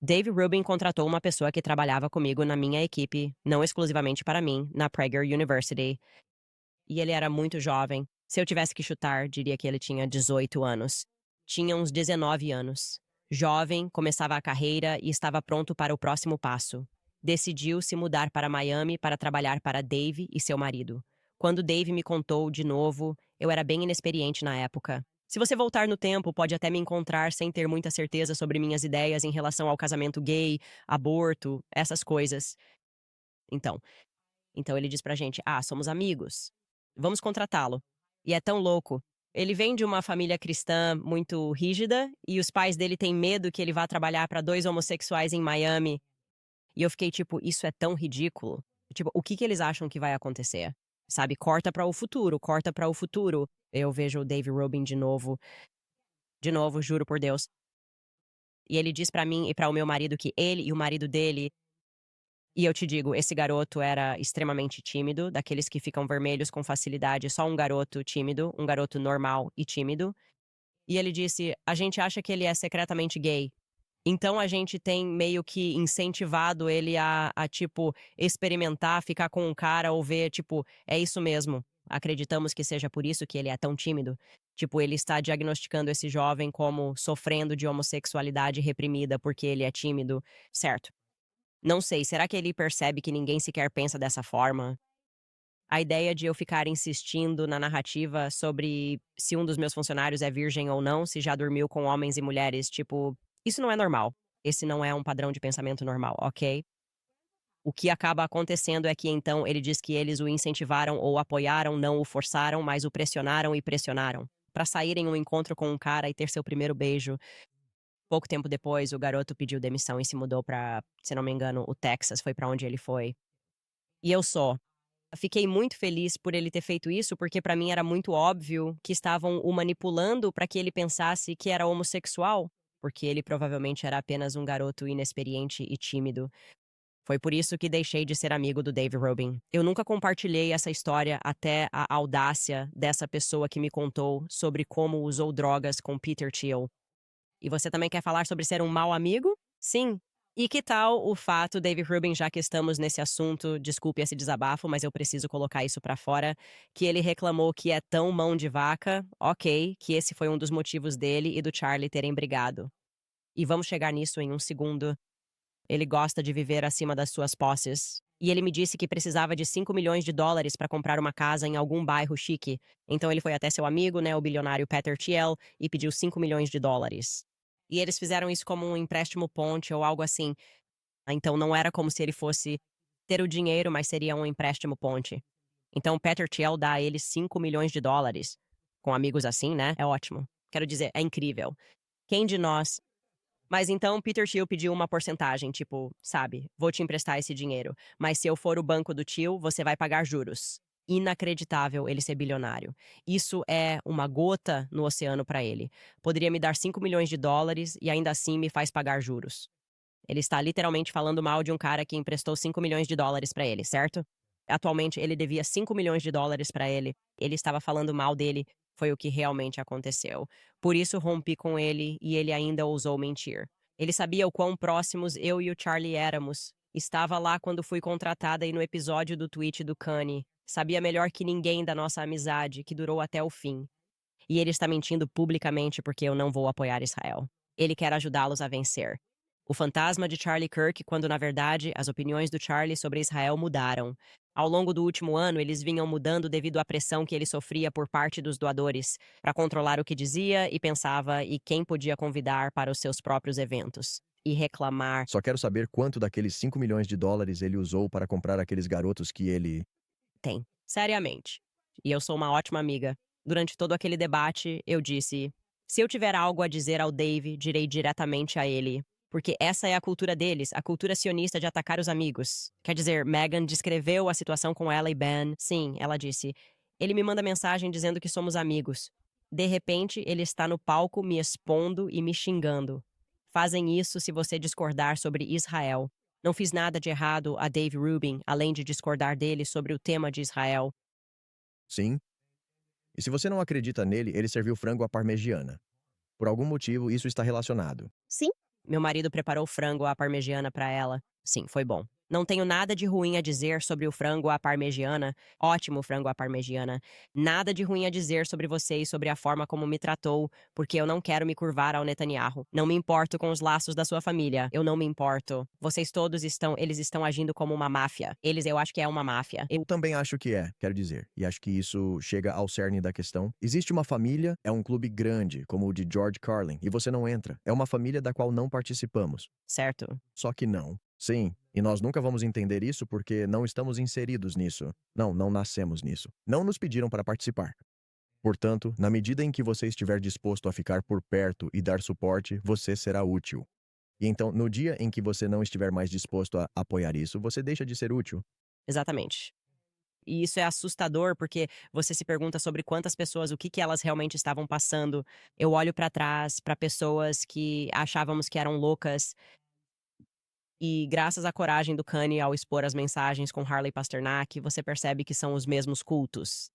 Dave Rubin contratou uma pessoa que trabalhava comigo na minha equipe, não exclusivamente para mim, na Prager University. E ele era muito jovem. Se eu tivesse que chutar, diria que ele tinha 18 anos. Tinha uns 19 anos. Jovem, começava a carreira e estava pronto para o próximo passo. Decidiu se mudar para Miami para trabalhar para Dave e seu marido. Quando Dave me contou de novo, eu era bem inexperiente na época. Se você voltar no tempo, pode até me encontrar sem ter muita certeza sobre minhas ideias em relação ao casamento gay, aborto, essas coisas. Então, então ele diz pra gente: "Ah, somos amigos. Vamos contratá-lo." E é tão louco. Ele vem de uma família cristã muito rígida e os pais dele têm medo que ele vá trabalhar para 2 homossexuais em Miami. E eu fiquei tipo: "Isso é tão ridículo." Tipo, o que que eles acham que vai acontecer? Sabe, corta para o futuro, corta para o futuro. Eu vejo o Dave Rubin de novo, juro por Deus. E ele diz pra mim e para o meu marido que ele e o marido dele. E eu te digo, esse garoto era extremamente tímido, daqueles que ficam vermelhos com facilidade, só um garoto tímido, um garoto normal e tímido. E ele disse: "A gente acha que ele é secretamente gay. Então a gente tem meio que incentivado ele tipo, experimentar, ficar com um cara ou ver, tipo, é isso mesmo. Acreditamos que seja por isso que ele é tão tímido." Tipo, ele está diagnosticando esse jovem como sofrendo de homossexualidade reprimida porque ele é tímido, certo? Não sei, será que ele percebe que ninguém sequer pensa dessa forma? A ideia de eu ficar insistindo na narrativa sobre se um dos meus funcionários é virgem ou não, se já dormiu com homens e mulheres, tipo, isso não é normal. Esse não é um padrão de pensamento normal, ok? O que acaba acontecendo é que então ele diz que eles o incentivaram ou apoiaram, não o forçaram, mas o pressionaram e pressionaram para sair em um encontro com um cara e ter seu primeiro beijo. Pouco tempo depois, o garoto pediu demissão e se mudou pra, se não me engano, o Texas, foi pra onde ele foi. E eu só. Fiquei muito feliz por ele ter feito isso, porque pra mim era muito óbvio que estavam o manipulando pra que ele pensasse que era homossexual, porque ele provavelmente era apenas um garoto inexperiente e tímido. Foi por isso que deixei de ser amigo do Dave Rubin. Eu nunca compartilhei essa história até a audácia dessa pessoa que me contou sobre como usou drogas com Peter Thiel. E você também quer falar sobre ser um mau amigo? Sim. E que tal o fato, Dave Rubin, já que estamos nesse assunto, desculpe esse desabafo, mas eu preciso colocar isso pra fora, que ele reclamou que é tão mão de vaca, ok, que esse foi um dos motivos dele e do Charlie terem brigado. E vamos chegar nisso em um segundo. Ele gosta de viver acima das suas posses. E ele me disse que precisava de 5 milhões de dólares para comprar uma casa em algum bairro chique. Então ele foi até seu amigo, né, o bilionário Peter Thiel, e pediu 5 milhões de dólares. E eles fizeram isso como um empréstimo ponte ou algo assim. Então não era como se ele fosse ter o dinheiro, mas seria um empréstimo ponte. Então Peter Thiel dá a ele 5 milhões de dólares. Com amigos assim, né? É ótimo. Quero dizer, é incrível. Quem de nós. Mas então Peter Thiel pediu uma porcentagem, tipo, sabe, vou te emprestar esse dinheiro, mas se eu for o banco do tio, você vai pagar juros. Inacreditável ele ser bilionário. Isso é uma gota no oceano para ele. Poderia me dar 5 milhões de dólares e ainda assim me faz pagar juros. Ele está literalmente falando mal de um cara que emprestou 5 milhões de dólares para ele, certo? Atualmente ele devia 5 milhões de dólares para ele. Ele estava falando mal dele. Foi o que realmente aconteceu. Por isso rompi com ele e ele ainda ousou mentir. Ele sabia o quão próximos eu e o Charlie éramos. Estava lá quando fui contratada e no episódio do tweet do Kanye. Sabia melhor que ninguém da nossa amizade, que durou até o fim. E ele está mentindo publicamente porque eu não vou apoiar Israel. Ele quer ajudá-los a vencer. O fantasma de Charlie Kirk, quando na verdade as opiniões do Charlie sobre Israel mudaram. Ao longo do último ano, eles vinham mudando devido à pressão que ele sofria por parte dos doadores, para controlar o que dizia e pensava e quem podia convidar para os seus próprios eventos. E reclamar. Só quero saber quanto daqueles 5 milhões de dólares ele usou para comprar aqueles garotos que ele... Tem. Seriamente. E eu sou uma ótima amiga. Durante todo aquele debate, eu disse: se eu tiver algo a dizer ao Dave, direi diretamente a ele. Porque essa é a cultura deles, a cultura sionista de atacar os amigos. Quer dizer, Meghan descreveu a situação com ela e Ben. Sim, ela disse. Ele me manda mensagem dizendo que somos amigos. De repente, ele está no palco me expondo e me xingando. Fazem isso se você discordar sobre Israel. Não fiz nada de errado a Dave Rubin, além de discordar dele sobre o tema de Israel. Sim? E se você não acredita nele, ele serviu frango à parmegiana. Por algum motivo, isso está relacionado. Sim. Meu marido preparou frango à parmegiana para ela. Sim, foi bom. Não tenho nada de ruim a dizer sobre o frango à parmegiana. Ótimo frango à parmegiana. Nada de ruim a dizer sobre você e sobre a forma como me tratou, porque eu não quero me curvar ao Netanyahu. Não me importo com os laços da sua família. Eu não me importo. Vocês todos eles estão agindo como uma máfia. Eu acho que é uma máfia. Eu também acho que é, quero dizer, e acho que isso chega ao cerne da questão. Existe uma família, é um clube grande, como o de George Carlin, e você não entra. É uma família da qual não participamos. Certo. Só que não. Sim, e nós nunca vamos entender isso porque não estamos inseridos nisso. Não nascemos nisso. Não nos pediram para participar. Portanto, na medida em que você estiver disposto a ficar por perto e dar suporte, você será útil. E então, no dia em que você não estiver mais disposto a apoiar isso, você deixa de ser útil. Exatamente. E isso é assustador porque você se pergunta sobre quantas pessoas, o que que elas realmente estavam passando. Eu olho para trás, para pessoas que achávamos que eram loucas e graças à coragem do Kanye ao expor as mensagens com Harley Pasternak, você percebe que são os mesmos cultos.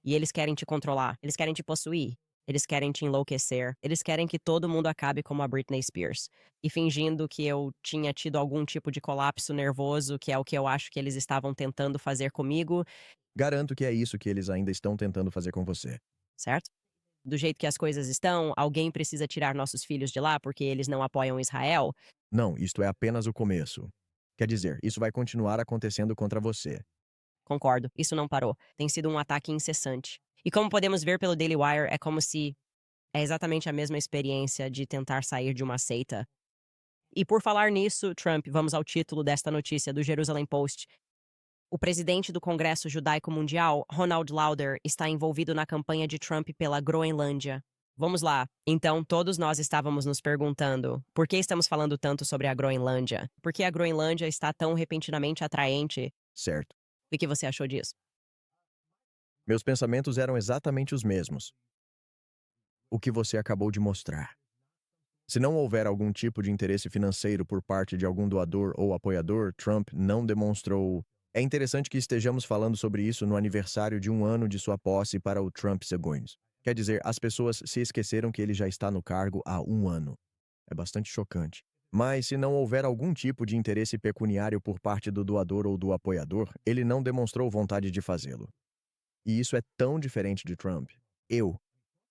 E eles querem te controlar, eles querem te possuir, eles querem te enlouquecer, eles querem que todo mundo acabe como a Britney Spears. E fingindo que eu tinha tido algum tipo de colapso nervoso, que é o que eu acho que eles estavam tentando fazer comigo, Garanto que é isso que eles ainda estão tentando fazer com você. certo? Do jeito que as coisas estão, alguém precisa tirar nossos filhos de lá porque eles não apoiam Israel. Não, isto é apenas o começo. Quer dizer, isso vai continuar acontecendo contra você. Concordo, isso não parou. Tem sido um ataque incessante. E como podemos ver pelo Daily Wire, é como se é exatamente a mesma experiência de tentar sair de uma seita. E por falar nisso, Trump, vamos ao título desta notícia do Jerusalem Post. O presidente do Congresso Judaico Mundial, Ronald Lauder, está envolvido na campanha de Trump pela Groenlândia. Vamos lá. Então, todos nós estávamos nos perguntando, por que estamos falando tanto sobre a Groenlândia? Por que a Groenlândia está tão repentinamente atraente? Certo. O que você achou disso? Meus pensamentos eram exatamente os mesmos. O que você acabou de mostrar. Se não houver algum tipo de interesse financeiro por parte de algum doador ou apoiador, Trump não demonstrou. É interessante que estejamos falando sobre isso no aniversário de 1 ano de sua posse para o Trump Segundos. Quer dizer, as pessoas se esqueceram que ele já está no cargo há 1 ano. É bastante chocante. Mas se não houver algum tipo de interesse pecuniário por parte do doador ou do apoiador, ele não demonstrou vontade de fazê-lo. E isso é tão diferente de Trump.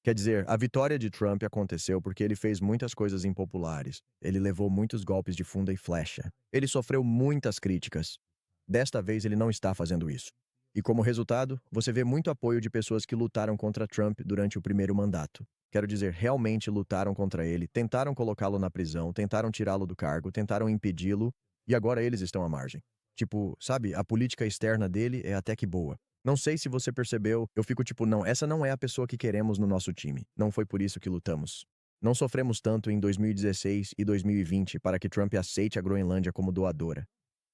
Quer dizer, a vitória de Trump aconteceu porque ele fez muitas coisas impopulares. Ele levou muitos golpes de funda e flecha. Ele sofreu muitas críticas. Desta vez ele não está fazendo isso. E como resultado, você vê muito apoio de pessoas que lutaram contra Trump durante o primeiro mandato. Quero dizer, realmente lutaram contra ele, tentaram colocá-lo na prisão, tentaram tirá-lo do cargo, tentaram impedi-lo, e agora eles estão à margem. Tipo, sabe, a política externa dele é até que boa. Não sei se você percebeu, eu fico tipo, não, essa não é a pessoa que queremos no nosso time. Não foi por isso que lutamos. Não sofremos tanto em 2016 e 2020 para que Trump aceite a Groenlândia como doadora.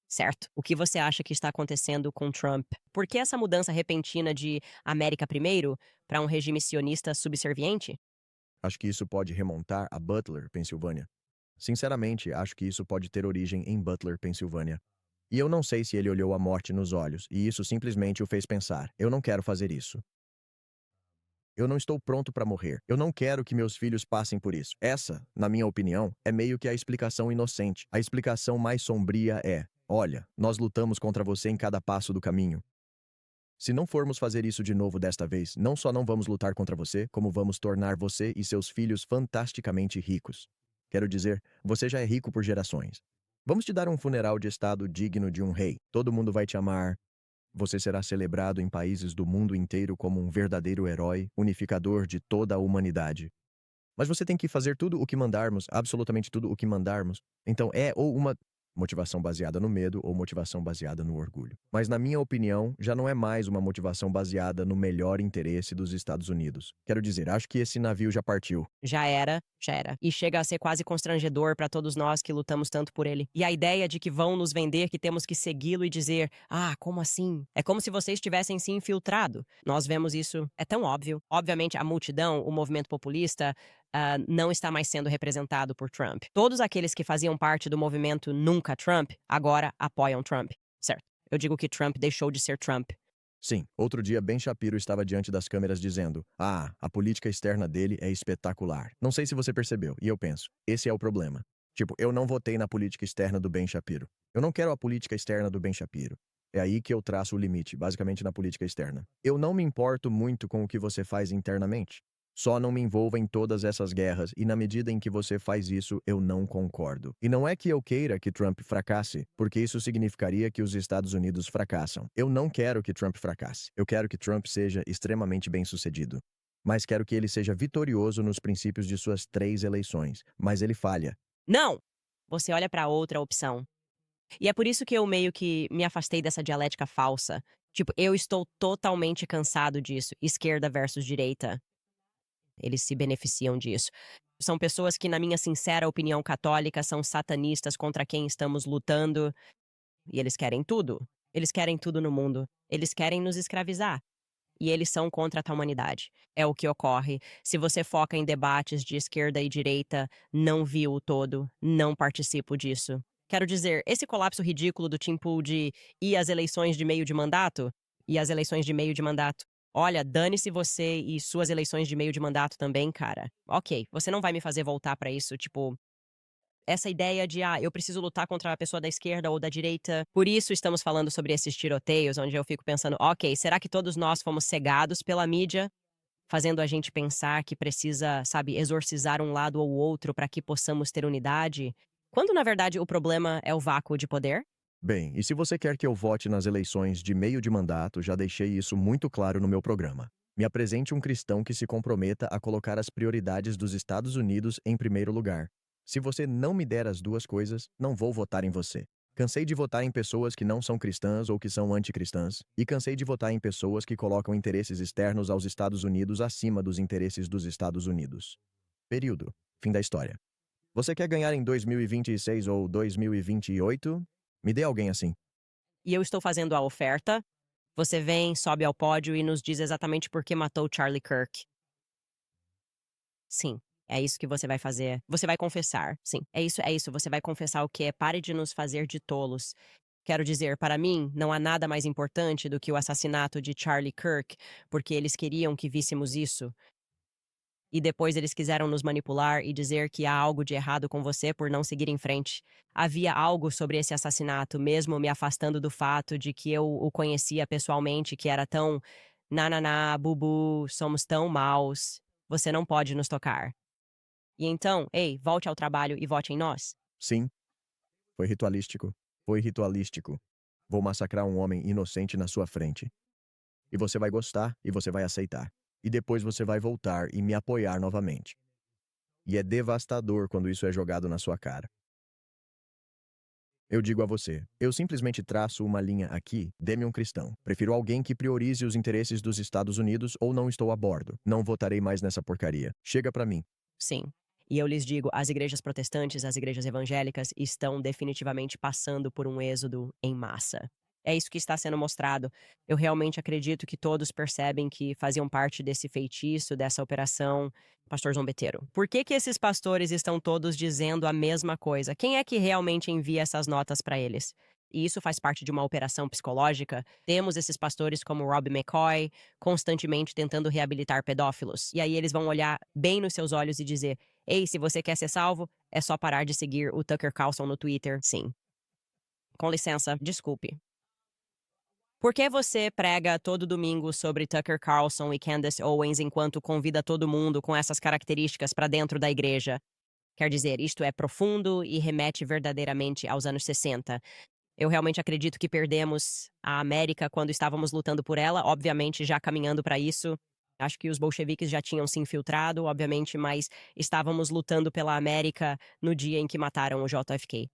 Certo. O que você acha que está acontecendo com Trump? Por que essa mudança repentina de América primeiro para um regime sionista subserviente? Acho que isso pode remontar a Butler, Pensilvânia. Sinceramente, acho que isso pode ter origem em Butler, Pensilvânia. E eu não sei se ele olhou a morte nos olhos, e isso simplesmente o fez pensar: eu não quero fazer isso. Eu não estou pronto para morrer. Eu não quero que meus filhos passem por isso. Essa, na minha opinião, é meio que a explicação inocente. A explicação mais sombria é: olha, nós lutamos contra você em cada passo do caminho. Se não formos fazer isso de novo desta vez, não só não vamos lutar contra você, como vamos tornar você e seus filhos fantasticamente ricos. Quero dizer, você já é rico por gerações. Vamos te dar um funeral de estado digno de um rei. Todo mundo vai te amar. Você será celebrado em países do mundo inteiro como um verdadeiro herói, unificador de toda a humanidade. Mas você tem que fazer tudo o que mandarmos, absolutamente tudo o que mandarmos. Então é ou uma motivação baseada no medo ou motivação baseada no orgulho. Mas na minha opinião, já não é mais uma motivação baseada no melhor interesse dos Estados Unidos. Quero dizer, acho que esse navio já partiu. Já era, já era. E chega a ser quase constrangedor para todos nós que lutamos tanto por ele. E a ideia de que vão nos vender, que temos que segui-lo e dizer: ah, como assim? É como se vocês tivessem se infiltrado. Nós vemos isso, é tão óbvio. Obviamente, a multidão, o movimento populista, não está mais sendo representado por Trump. Todos aqueles que faziam parte do movimento Nunca Trump agora apoiam Trump, certo? Eu digo que Trump deixou de ser Trump. Sim, outro dia Ben Shapiro estava diante das câmeras dizendo: a política externa dele é espetacular. Não sei se você percebeu, e eu penso, esse é o problema. Tipo, eu não votei na política externa do Ben Shapiro. Eu não quero a política externa do Ben Shapiro. É aí que eu traço o limite, basicamente na política externa. Eu não me importo muito com o que você faz internamente. Só não me envolva em todas essas guerras, e na medida em que você faz isso, eu não concordo. E não é que eu queira que Trump fracasse, porque isso significaria que os Estados Unidos fracassam. Eu não quero que Trump fracasse. Eu quero que Trump seja extremamente bem-sucedido. Mas quero que ele seja vitorioso nos princípios de suas 3 eleições. Mas ele falha. Não! Você olha para outra opção. E é por isso que eu meio que me afastei dessa dialética falsa. Tipo, eu estou totalmente cansado disso. Esquerda versus direita. Eles se beneficiam disso. São pessoas que, na minha sincera opinião católica, são satanistas contra quem estamos lutando. E eles querem tudo. Eles querem tudo no mundo. Eles querem nos escravizar. E eles são contra a humanidade. É o que ocorre. Se você foca em debates de esquerda e direita, não viu o todo, não participo disso. Quero dizer, esse colapso ridículo do Tim Pool de e as eleições de meio de mandato? E as eleições de meio de mandato? Olha, dane-se você e suas eleições de meio de mandato também, cara. Ok, você não vai me fazer voltar pra isso, tipo, essa ideia de, eu preciso lutar contra a pessoa da esquerda ou da direita. Por isso estamos falando sobre esses tiroteios, onde eu fico pensando, ok, será que todos nós fomos cegados pela mídia, fazendo a gente pensar que precisa, sabe, exorcizar um lado ou outro para que possamos ter unidade? Quando, na verdade, o problema é o vácuo de poder? Bem, e se você quer que eu vote nas eleições de meio de mandato, já deixei isso muito claro no meu programa. Me apresente um cristão que se comprometa a colocar as prioridades dos Estados Unidos em primeiro lugar. Se você não me der as duas coisas, não vou votar em você. Cansei de votar em pessoas que não são cristãs ou que são anticristãs, e cansei de votar em pessoas que colocam interesses externos aos Estados Unidos acima dos interesses dos Estados Unidos. Período. Fim da história. Você quer ganhar em 2026 ou 2028? Me dê alguém assim. E eu estou fazendo a oferta. Você vem, sobe ao pódio e nos diz exatamente por que matou Charlie Kirk. Sim. É isso que você vai fazer. Você vai confessar. Sim, é isso. Você vai confessar o quê? Pare de nos fazer de tolos. Quero dizer, para mim, não há nada mais importante do que o assassinato de Charlie Kirk, porque eles queriam que víssemos isso. E depois eles quiseram nos manipular e dizer que há algo de errado com você por não seguir em frente. Havia algo sobre esse assassinato, mesmo me afastando do fato de que eu o conhecia pessoalmente, que era tão nananá, bubu, somos tão maus. Você não pode nos tocar. E então, ei, volte ao trabalho e vote em nós. Sim, foi ritualístico. Foi ritualístico. Vou massacrar um homem inocente na sua frente. E você vai gostar e você vai aceitar. E depois você vai voltar e me apoiar novamente. E é devastador quando isso é jogado na sua cara. Eu digo a você, eu simplesmente traço uma linha aqui, dê-me um cristão. Prefiro alguém que priorize os interesses dos Estados Unidos ou não estou a bordo. Não votarei mais nessa porcaria. Chega pra mim. Sim. E eu lhes digo, as igrejas protestantes, as igrejas evangélicas estão definitivamente passando por um êxodo em massa. É isso que está sendo mostrado. Eu realmente acredito que todos percebem que faziam parte desse feitiço, dessa operação. Pastor Zombeteiro, por que esses pastores estão todos dizendo a mesma coisa? Quem é que realmente envia essas notas para eles? E isso faz parte de uma operação psicológica? Temos esses pastores como Rob McCoy, constantemente tentando reabilitar pedófilos. E aí eles vão olhar bem nos seus olhos e dizer: ei, se você quer ser salvo, é só parar de seguir o Tucker Carlson no Twitter. Sim. Com licença, desculpe. Por que você prega todo domingo sobre Tucker Carlson e Candace Owens enquanto convida todo mundo com essas características para dentro da igreja? Quer dizer, isto é profundo e remete verdadeiramente aos anos 60. Eu realmente acredito que perdemos a América quando estávamos lutando por ela, obviamente já caminhando para isso. Acho que os bolcheviques já tinham se infiltrado, obviamente, mas estávamos lutando pela América no dia em que mataram o JFK.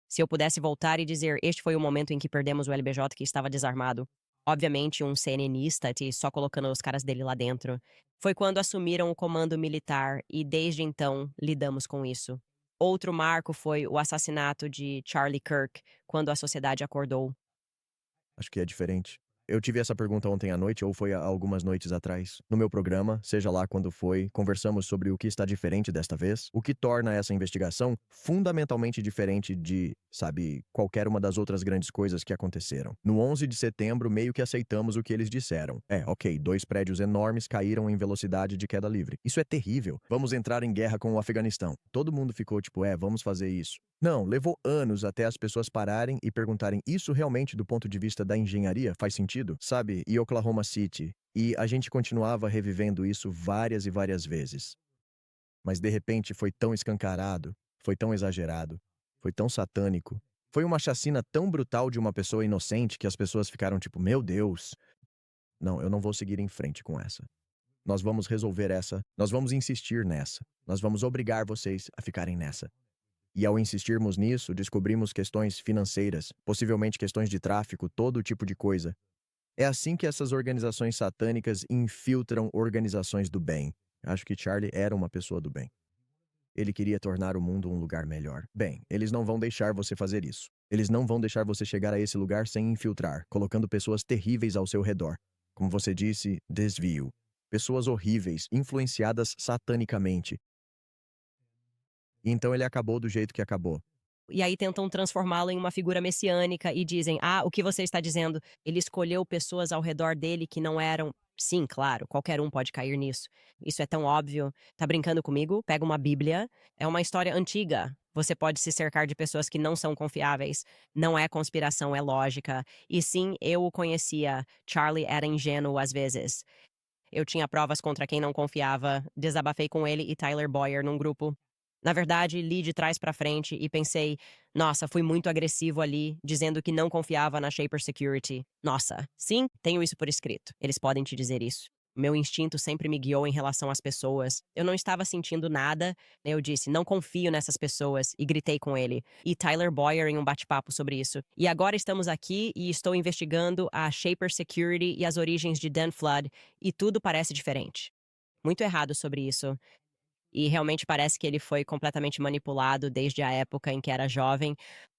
Se eu pudesse voltar e dizer, este foi o momento em que perdemos o LBJ que estava desarmado. Obviamente, um CNNista, só colocando os caras dele lá dentro. Foi quando assumiram o comando militar e desde então lidamos com isso. Outro marco foi o assassinato de Charlie Kirk, quando a sociedade acordou. Acho que é diferente. Eu tive essa pergunta ontem à noite, ou foi há algumas noites atrás. No meu programa, seja lá quando foi, conversamos sobre o que está diferente desta vez, o que torna essa investigação fundamentalmente diferente de, sabe, qualquer uma das outras grandes coisas que aconteceram. No 11 de setembro, meio que aceitamos o que eles disseram. Ok, 2 prédios enormes caíram em velocidade de queda livre. Isso é terrível. Vamos entrar em guerra com o Afeganistão. Todo mundo ficou tipo, vamos fazer isso. Não, levou anos até as pessoas pararem e perguntarem: isso realmente, do ponto de vista da engenharia, faz sentido? Sabe? E Oklahoma City. E a gente continuava revivendo isso várias e várias vezes. Mas de repente foi tão escancarado, foi tão exagerado, foi tão satânico. Foi uma chacina tão brutal de uma pessoa inocente que as pessoas ficaram tipo: meu Deus. Não, eu não vou seguir em frente com essa. Nós vamos resolver essa, nós vamos insistir nessa, nós vamos obrigar vocês a ficarem nessa. E ao insistirmos nisso, descobrimos questões financeiras, possivelmente questões de tráfico, todo tipo de coisa. É assim que essas organizações satânicas infiltram organizações do bem. Acho que Charlie era uma pessoa do bem. Ele queria tornar o mundo um lugar melhor. Bem, eles não vão deixar você fazer isso. Eles não vão deixar você chegar a esse lugar sem infiltrar, colocando pessoas terríveis ao seu redor. Como você disse, desvio. Pessoas horríveis, influenciadas satanicamente. Então ele acabou do jeito que acabou. E aí tentam transformá-lo em uma figura messiânica e dizem: ah, o que você está dizendo? Ele escolheu pessoas ao redor dele que não eram. Sim, claro, qualquer um pode cair nisso. Isso é tão óbvio. Tá brincando comigo? Pega uma Bíblia. É uma história antiga. Você pode se cercar de pessoas que não são confiáveis. Não é conspiração, é lógica. E sim, eu o conhecia. Charlie era ingênuo às vezes. Eu tinha provas contra quem não confiava. Desabafei com ele e Tyler Boyer num grupo. Na verdade, li de trás pra frente e pensei, nossa, fui muito agressivo ali, dizendo que não confiava na Shaper Security. Nossa, sim, tenho isso por escrito. Eles podem te dizer isso. Meu instinto sempre me guiou em relação às pessoas. Eu não estava sentindo nada. Eu disse, não confio nessas pessoas, e gritei com ele. E Tyler Boyer em um bate-papo sobre isso. E agora estamos aqui e estou investigando a Shaper Security e as origens de Dan Flood, e tudo parece diferente. Muito errado sobre isso. E realmente parece que ele foi completamente manipulado desde a época em que era jovem,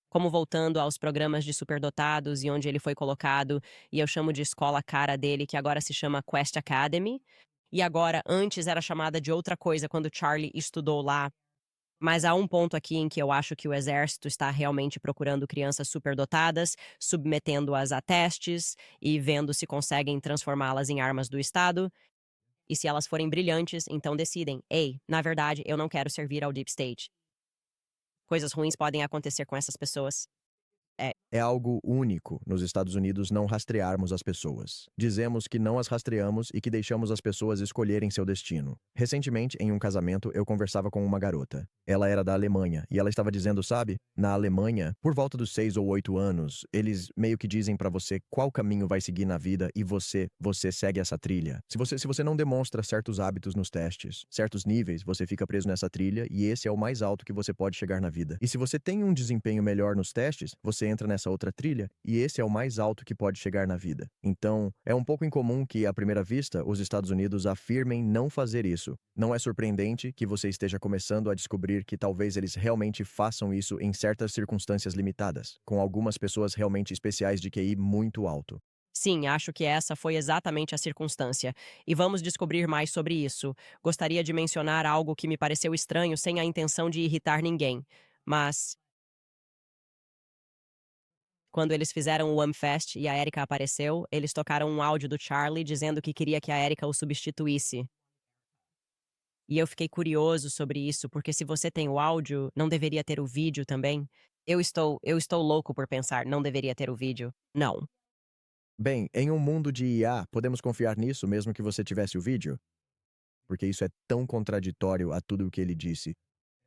como voltando aos programas de superdotados e onde ele foi colocado, e eu chamo de escola cara dele, que agora se chama Quest Academy. E agora, antes era chamada de outra coisa quando Charlie estudou lá. Mas há um ponto aqui em que eu acho que o exército está realmente procurando crianças superdotadas, submetendo-as a testes e vendo se conseguem transformá-las em armas do Estado. E se elas forem brilhantes, então decidem: ei, na verdade, eu não quero servir ao Deep State. Coisas ruins podem acontecer com essas pessoas. É algo único nos Estados Unidos não rastrearmos as pessoas. Dizemos que não as rastreamos e que deixamos as pessoas escolherem seu destino. Recentemente, em um casamento, eu conversava com uma garota. Ela era da Alemanha e ela estava dizendo, sabe, na Alemanha, por volta dos 6 ou 8 anos, eles meio que dizem pra você qual caminho vai seguir na vida e você segue essa trilha. Se você não demonstra certos hábitos nos testes, certos níveis, você fica preso nessa trilha e esse é o mais alto que você pode chegar na vida. E se você tem um desempenho melhor nos testes, você entra nessa outra trilha e esse é o mais alto que pode chegar na vida. Então, é um pouco incomum que, à primeira vista, os Estados Unidos afirmem não fazer isso. Não é surpreendente que você esteja começando a descobrir que talvez eles realmente façam isso em certas circunstâncias limitadas, com algumas pessoas realmente especiais de QI muito alto. Sim, acho que essa foi exatamente a circunstância. E vamos descobrir mais sobre isso. Gostaria de mencionar algo que me pareceu estranho sem a intenção de irritar ninguém. Mas, quando eles fizeram o Fest e a Erika apareceu, eles tocaram um áudio do Charlie dizendo que queria que a Erika o substituísse. E eu fiquei curioso sobre isso, porque se você tem o áudio, não deveria ter o vídeo também? Eu estou louco por pensar, não deveria ter o vídeo. Não. Bem, em um mundo de IA, podemos confiar nisso mesmo que você tivesse o vídeo? Porque isso é tão contraditório a tudo o que ele disse.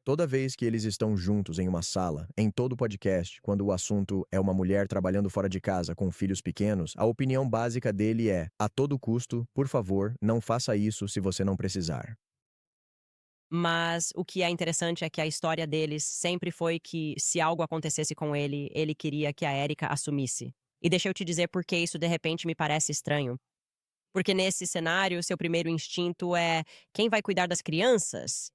Toda vez que eles estão juntos em uma sala, em todo podcast, quando o assunto é uma mulher trabalhando fora de casa com filhos pequenos, a opinião básica dele é: a todo custo, por favor, não faça isso se você não precisar. Mas o que é interessante é que a história deles sempre foi que, se algo acontecesse com ele, ele queria que a Erika assumisse. E deixa eu te dizer por que isso de repente me parece estranho. Porque nesse cenário, seu primeiro instinto é: quem vai cuidar das crianças?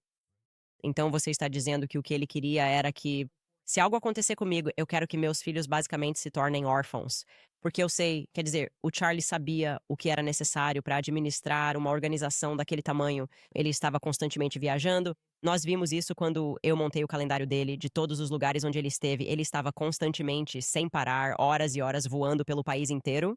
Então você está dizendo que o que ele queria era que, se algo acontecer comigo, eu quero que meus filhos basicamente se tornem órfãos. Porque eu sei, quer dizer, o Charlie sabia o que era necessário para administrar uma organização daquele tamanho. Ele estava constantemente viajando. Nós vimos isso quando eu montei o calendário dele, de todos os lugares onde ele esteve. Ele estava constantemente, sem parar, horas e horas voando pelo país inteiro.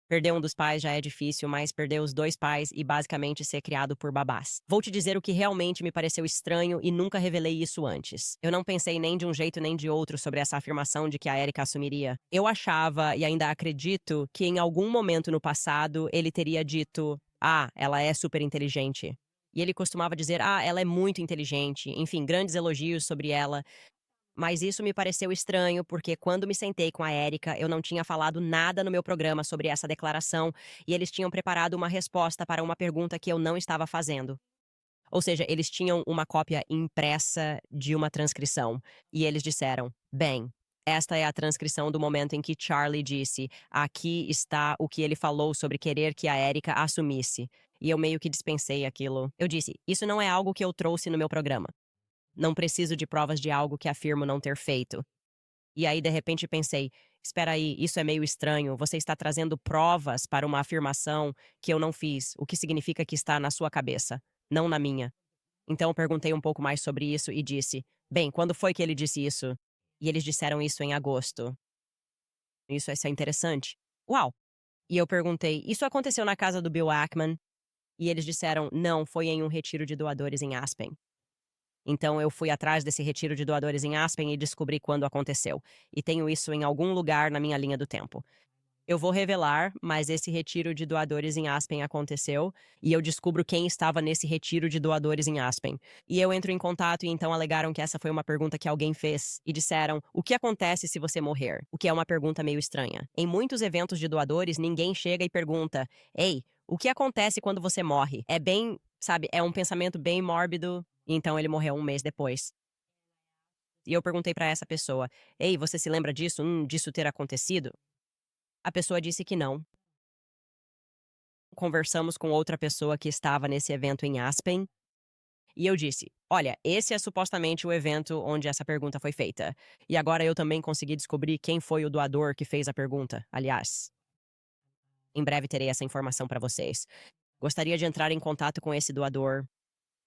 Perder um dos pais já é difícil, mas perder os 2 pais e basicamente ser criado por babás. Vou te dizer o que realmente me pareceu estranho e nunca revelei isso antes. Eu não pensei nem de um jeito nem de outro sobre essa afirmação de que a Erika assumiria. Eu achava e ainda acredito que em algum momento no passado ele teria dito: "Ah, ela é super inteligente". E ele costumava dizer: "Ah, ela é muito inteligente". Enfim, grandes elogios sobre ela. Mas isso me pareceu estranho, porque quando me sentei com a Érika, eu não tinha falado nada no meu programa sobre essa declaração, e eles tinham preparado uma resposta para uma pergunta que eu não estava fazendo. Ou seja, eles tinham uma cópia impressa de uma transcrição, e eles disseram: bem, esta é a transcrição do momento em que Charlie disse: aqui está o que ele falou sobre querer que a Érika assumisse. E eu meio que dispensei aquilo. Eu disse: isso não é algo que eu trouxe no meu programa. Não preciso de provas de algo que afirmo não ter feito. E aí, de repente, pensei: espera aí, isso é meio estranho. Você está trazendo provas para uma afirmação que eu não fiz, o que significa que está na sua cabeça, não na minha. Então, eu perguntei um pouco mais sobre isso e disse: bem, quando foi que ele disse isso? E eles disseram isso em agosto. Isso é interessante. Uau! E eu perguntei: isso aconteceu na casa do Bill Ackman? E eles disseram: não, foi em um retiro de doadores em Aspen. Então eu fui atrás desse retiro de doadores em Aspen e descobri quando aconteceu. E tenho isso em algum lugar na minha linha do tempo. Eu vou revelar, mas esse retiro de doadores em Aspen aconteceu e eu descubro quem estava nesse retiro de doadores em Aspen. E eu entro em contato e então alegaram que essa foi uma pergunta que alguém fez e disseram: o que acontece se você morrer? O que é uma pergunta meio estranha. Em muitos eventos de doadores, ninguém chega e pergunta: ei, o que acontece quando você morre? É bem, sabe, é um pensamento bem mórbido. E então ele morreu um mês depois. E eu perguntei pra essa pessoa: ei, você se lembra disso? Disso ter acontecido? A pessoa disse que não. Conversamos com outra pessoa que estava nesse evento em Aspen. E eu disse: Olha, esse é supostamente o evento onde essa pergunta foi feita. E agora eu também consegui descobrir quem foi o doador que fez a pergunta. Aliás, em breve terei essa informação para vocês. Gostaria de entrar em contato com esse doador.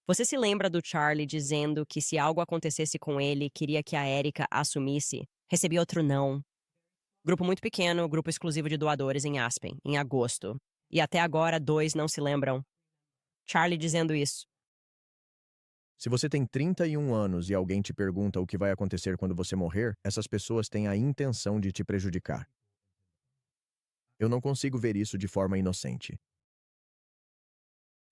Você se lembra do Charlie dizendo que se algo acontecesse com ele, queria que a Erika assumisse? Recebi outro não. Grupo muito pequeno, grupo exclusivo de doadores em Aspen, em agosto. E até agora, 2 não se lembram. Charlie dizendo isso. Se você tem 31 anos e alguém te pergunta o que vai acontecer quando você morrer, essas pessoas têm a intenção de te prejudicar. Eu não consigo ver isso de forma inocente.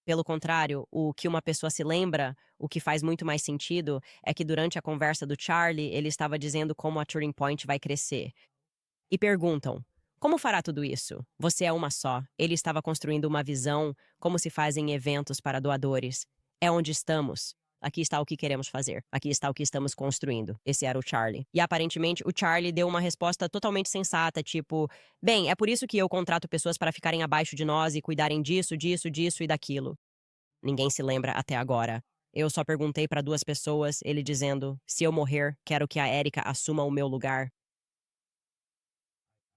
Pelo contrário, o que uma pessoa se lembra, o que faz muito mais sentido, é que durante a conversa do Charlie, ele estava dizendo como a Turing Point vai crescer. E perguntam: como fará tudo isso? Você é uma só. Ele estava construindo uma visão, como se fazem eventos para doadores. É onde estamos. Aqui está o que queremos fazer. Aqui está o que estamos construindo. Esse era o Charlie. E aparentemente o Charlie deu uma resposta totalmente sensata, tipo: bem, é por isso que eu contrato pessoas para ficarem abaixo de nós e cuidarem disso, disso, disso e daquilo. Ninguém se lembra até agora. Eu só perguntei para 2 pessoas, ele dizendo: se eu morrer, quero que a Erika assuma o meu lugar.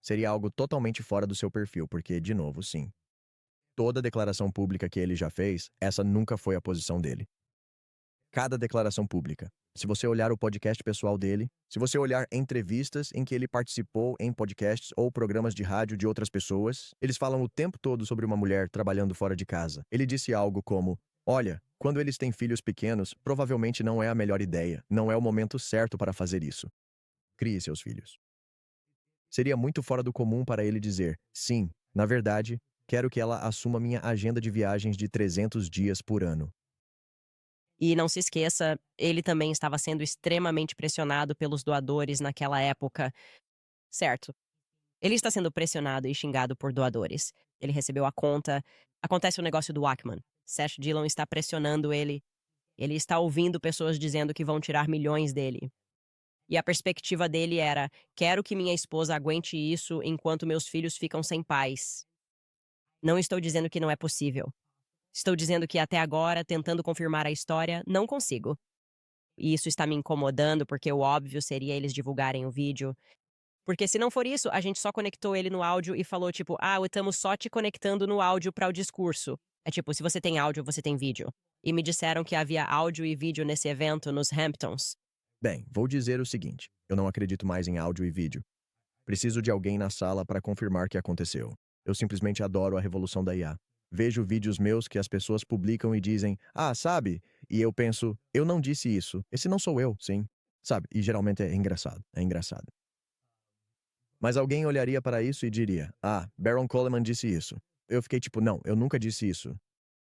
Seria algo totalmente fora do seu perfil, porque, de novo, sim. Toda declaração pública que ele já fez, essa nunca foi a posição dele. Cada declaração pública. Se você olhar o podcast pessoal dele, se você olhar entrevistas em que ele participou em podcasts ou programas de rádio de outras pessoas, eles falam o tempo todo sobre uma mulher trabalhando fora de casa. Ele disse algo como: olha, quando eles têm filhos pequenos, provavelmente não é a melhor ideia, não é o momento certo para fazer isso. Crie seus filhos. Seria muito fora do comum para ele dizer: sim, na verdade, quero que ela assuma minha agenda de viagens de 300 dias por ano. E não se esqueça, ele também estava sendo extremamente pressionado pelos doadores naquela época. Certo. Ele está sendo pressionado e xingado por doadores. Ele recebeu a conta. Acontece o negócio do Ackman. Seth Dillon está pressionando ele. Ele está ouvindo pessoas dizendo que vão tirar milhões dele. E a perspectiva dele era: quero que minha esposa aguente isso enquanto meus filhos ficam sem pais. Não estou dizendo que não é possível. Estou dizendo que até agora, tentando confirmar a história, não consigo. E isso está me incomodando porque o óbvio seria eles divulgarem o vídeo. Porque se não for isso, a gente só conectou ele no áudio e falou tipo: "Ah, estamos só te conectando no áudio para o discurso". É tipo, se você tem áudio, você tem vídeo. E me disseram que havia áudio e vídeo nesse evento nos Hamptons. Bem, vou dizer o seguinte: eu não acredito mais em áudio e vídeo. Preciso de alguém na sala para confirmar que aconteceu. Eu simplesmente adoro a revolução da IA. Vejo vídeos meus que as pessoas publicam e dizem: ah, sabe? E eu penso: eu não disse isso. Esse não sou eu, sim. Sabe? E geralmente é engraçado. É engraçado. Mas alguém olharia para isso e diria: ah, Baron Coleman disse isso. Eu fiquei tipo: não, eu nunca disse isso.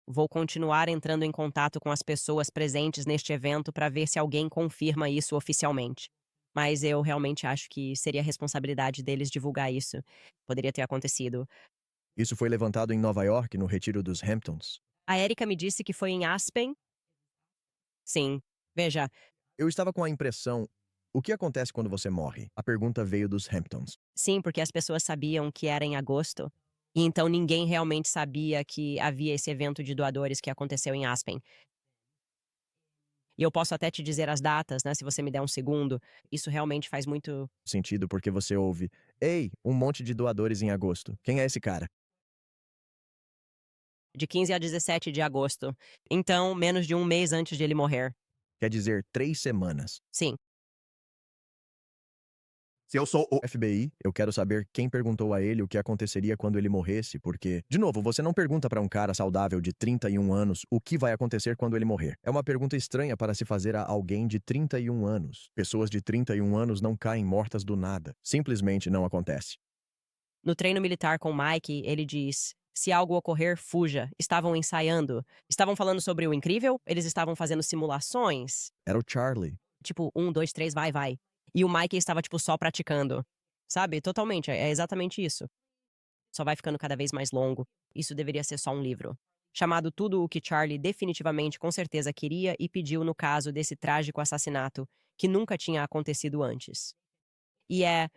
Vou continuar entrando em contato com as pessoas presentes neste evento para ver se alguém confirma isso oficialmente. Mas eu realmente acho que seria responsabilidade deles divulgar isso. Poderia ter acontecido. Isso foi levantado em Nova York, no retiro dos Hamptons. A Erika me disse que foi em Aspen. Sim. Veja, Eu estava com a impressão: o que acontece quando você morre? A pergunta veio dos Hamptons. sim, porque as pessoas sabiam que era em agosto. E então ninguém realmente sabia que havia esse evento de doadores que aconteceu em Aspen. E eu posso até te dizer as datas, né, se você me der um segundo. Isso realmente faz muito. Sentido porque você ouve: ei, um monte de doadores em agosto. Quem é esse cara? De 15 a 17 de agosto. Então, menos de um mês antes de ele morrer. Quer dizer, 3 semanas. Sim. Se eu sou o FBI, eu quero saber quem perguntou a ele o que aconteceria quando ele morresse, porque, de novo, você não pergunta para um cara saudável de 31 anos o que vai acontecer quando ele morrer. É uma pergunta estranha para se fazer a alguém de 31 anos. Pessoas de 31 anos não caem mortas do nada. Simplesmente não acontece. No treino militar com Mike, ele diz: se algo ocorrer, fuja. Estavam ensaiando. Estavam falando sobre o incrível? Eles estavam fazendo simulações? Era o Charlie. Tipo, 1, 2, 3, vai, vai. E o Mike estava, tipo, só praticando. Sabe? Totalmente. É exatamente isso. Só vai ficando cada vez mais longo. Isso deveria ser só um livro. Chamado Tudo o que Charlie definitivamente com certeza queria e pediu no caso desse trágico assassinato, que nunca tinha acontecido antes. E é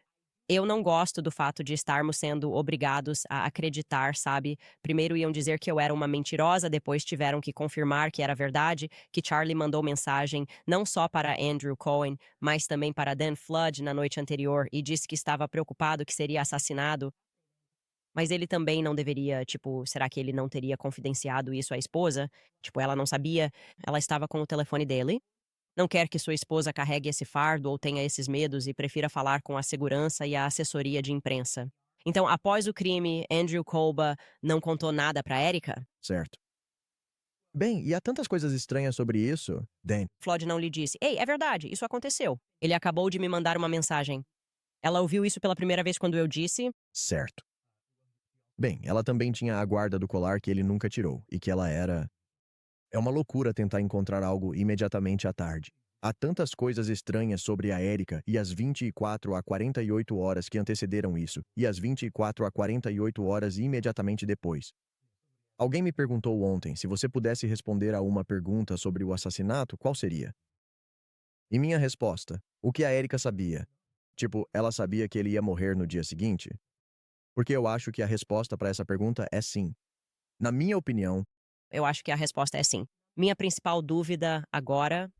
Eu não gosto do fato de estarmos sendo obrigados a acreditar, sabe? Primeiro iam dizer que eu era uma mentirosa, depois tiveram que confirmar que era verdade, que Charlie mandou mensagem não só para Andrew Cohen, mas também para Dan Flood na noite anterior e disse que estava preocupado que seria assassinado. Mas ele também não deveria, tipo, será que ele não teria confidenciado isso à esposa? Tipo, ela não sabia, ela estava com o telefone dele. Não quer que sua esposa carregue esse fardo ou tenha esses medos e prefira falar com a segurança e a assessoria de imprensa. Então, após o crime, Andrew Colba não contou nada para Erika? Certo. Bem, e há tantas coisas estranhas sobre isso, Dan. Floyd não lhe disse: Ei, é verdade, isso aconteceu. Ele acabou de me mandar uma mensagem. Ela ouviu isso pela primeira vez quando eu disse: Certo. Bem, ela também tinha a guarda do colar que ele nunca tirou, e que ela era. É uma loucura tentar encontrar algo imediatamente à tarde. Há tantas coisas estranhas sobre a Erika e as 24 a 48 horas que antecederam isso, e as 24 a 48 horas imediatamente depois. Alguém me perguntou ontem se você pudesse responder a uma pergunta sobre o assassinato, qual seria? E minha resposta: o que a Erika sabia? Tipo, ela sabia que ele ia morrer no dia seguinte? Porque eu acho que a resposta para essa pergunta é sim. Na minha opinião, Eu acho que a resposta é sim. Minha principal dúvida agora,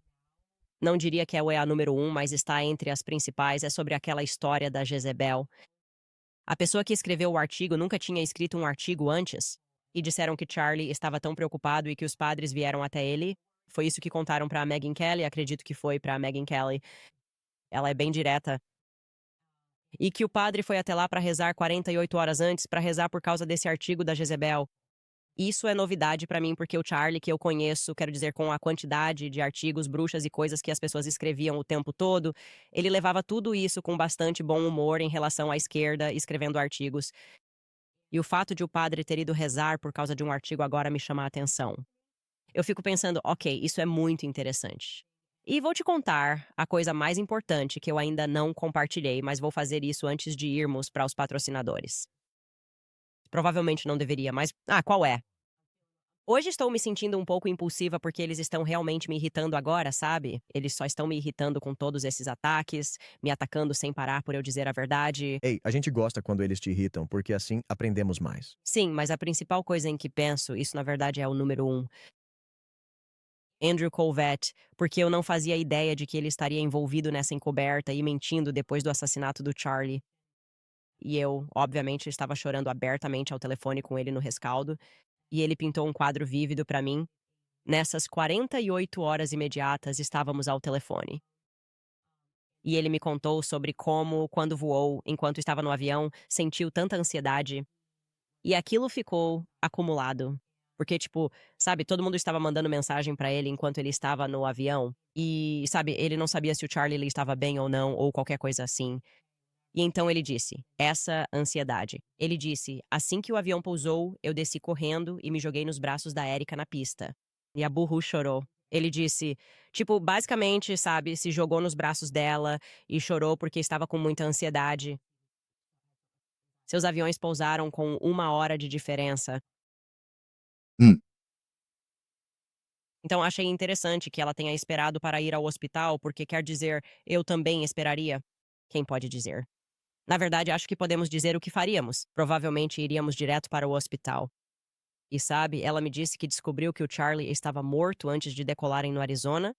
não diria que é a número um, mas está entre as principais, é sobre aquela história da Jezebel. A pessoa que escreveu o artigo nunca tinha escrito um artigo antes, e disseram que Charlie estava tão preocupado e que os padres vieram até ele. Foi isso que contaram para a Megyn Kelly, acredito que foi para a Megyn Kelly. Ela é bem direta. E que o padre foi até lá para rezar 48 horas antes, para rezar por causa desse artigo da Jezebel. Isso é novidade pra mim, porque o Charlie que eu conheço, quero dizer, com a quantidade de artigos, bruxas e coisas que as pessoas escreviam o tempo todo, ele levava tudo isso com bastante bom humor em relação à esquerda, escrevendo artigos. E o fato de o padre ter ido rezar por causa de um artigo agora me chama a atenção. Eu fico pensando, ok, isso é muito interessante. E vou te contar a coisa mais importante que eu ainda não compartilhei, mas vou fazer isso antes de irmos para os patrocinadores. Provavelmente não deveria, mas. Ah, qual é? Hoje estou me sentindo um pouco impulsiva porque eles estão realmente me irritando agora, sabe? Eles só estão me irritando com todos esses ataques, me atacando sem parar por eu dizer a verdade. ei, a gente gosta quando eles te irritam, porque assim aprendemos mais. Sim, mas a principal coisa em que penso, isso na verdade é o número um, Andrew Colvett, porque eu não fazia ideia de que ele estaria envolvido nessa encoberta e mentindo depois do assassinato do Charlie. E eu, obviamente, estava chorando abertamente ao telefone com ele no rescaldo, e ele pintou um quadro vívido para mim. Nessas 48 horas imediatas, estávamos ao telefone. E ele me contou sobre como, quando voou, enquanto estava no avião, sentiu tanta ansiedade. E aquilo ficou acumulado. Porque, tipo, sabe, todo mundo estava mandando mensagem pra ele enquanto ele estava no avião. E, sabe, ele não sabia se o Charlie ele estava bem ou não, ou qualquer coisa assim. E então ele disse: essa ansiedade. Ele disse: assim que o avião pousou, eu desci correndo e me joguei nos braços da Erika na pista. E a Burru chorou. Ele disse, tipo, basicamente, sabe, se jogou nos braços dela e chorou porque estava com muita ansiedade. Seus aviões pousaram com 1 hora de diferença. Hum. Então achei interessante que ela tenha esperado para ir ao hospital, porque quer dizer, eu também esperaria. Quem pode dizer? Na verdade, acho que podemos dizer o que faríamos. Provavelmente iríamos direto para o hospital. E sabe, ela me disse que descobriu que o Charlie estava morto antes de decolarem no Arizona.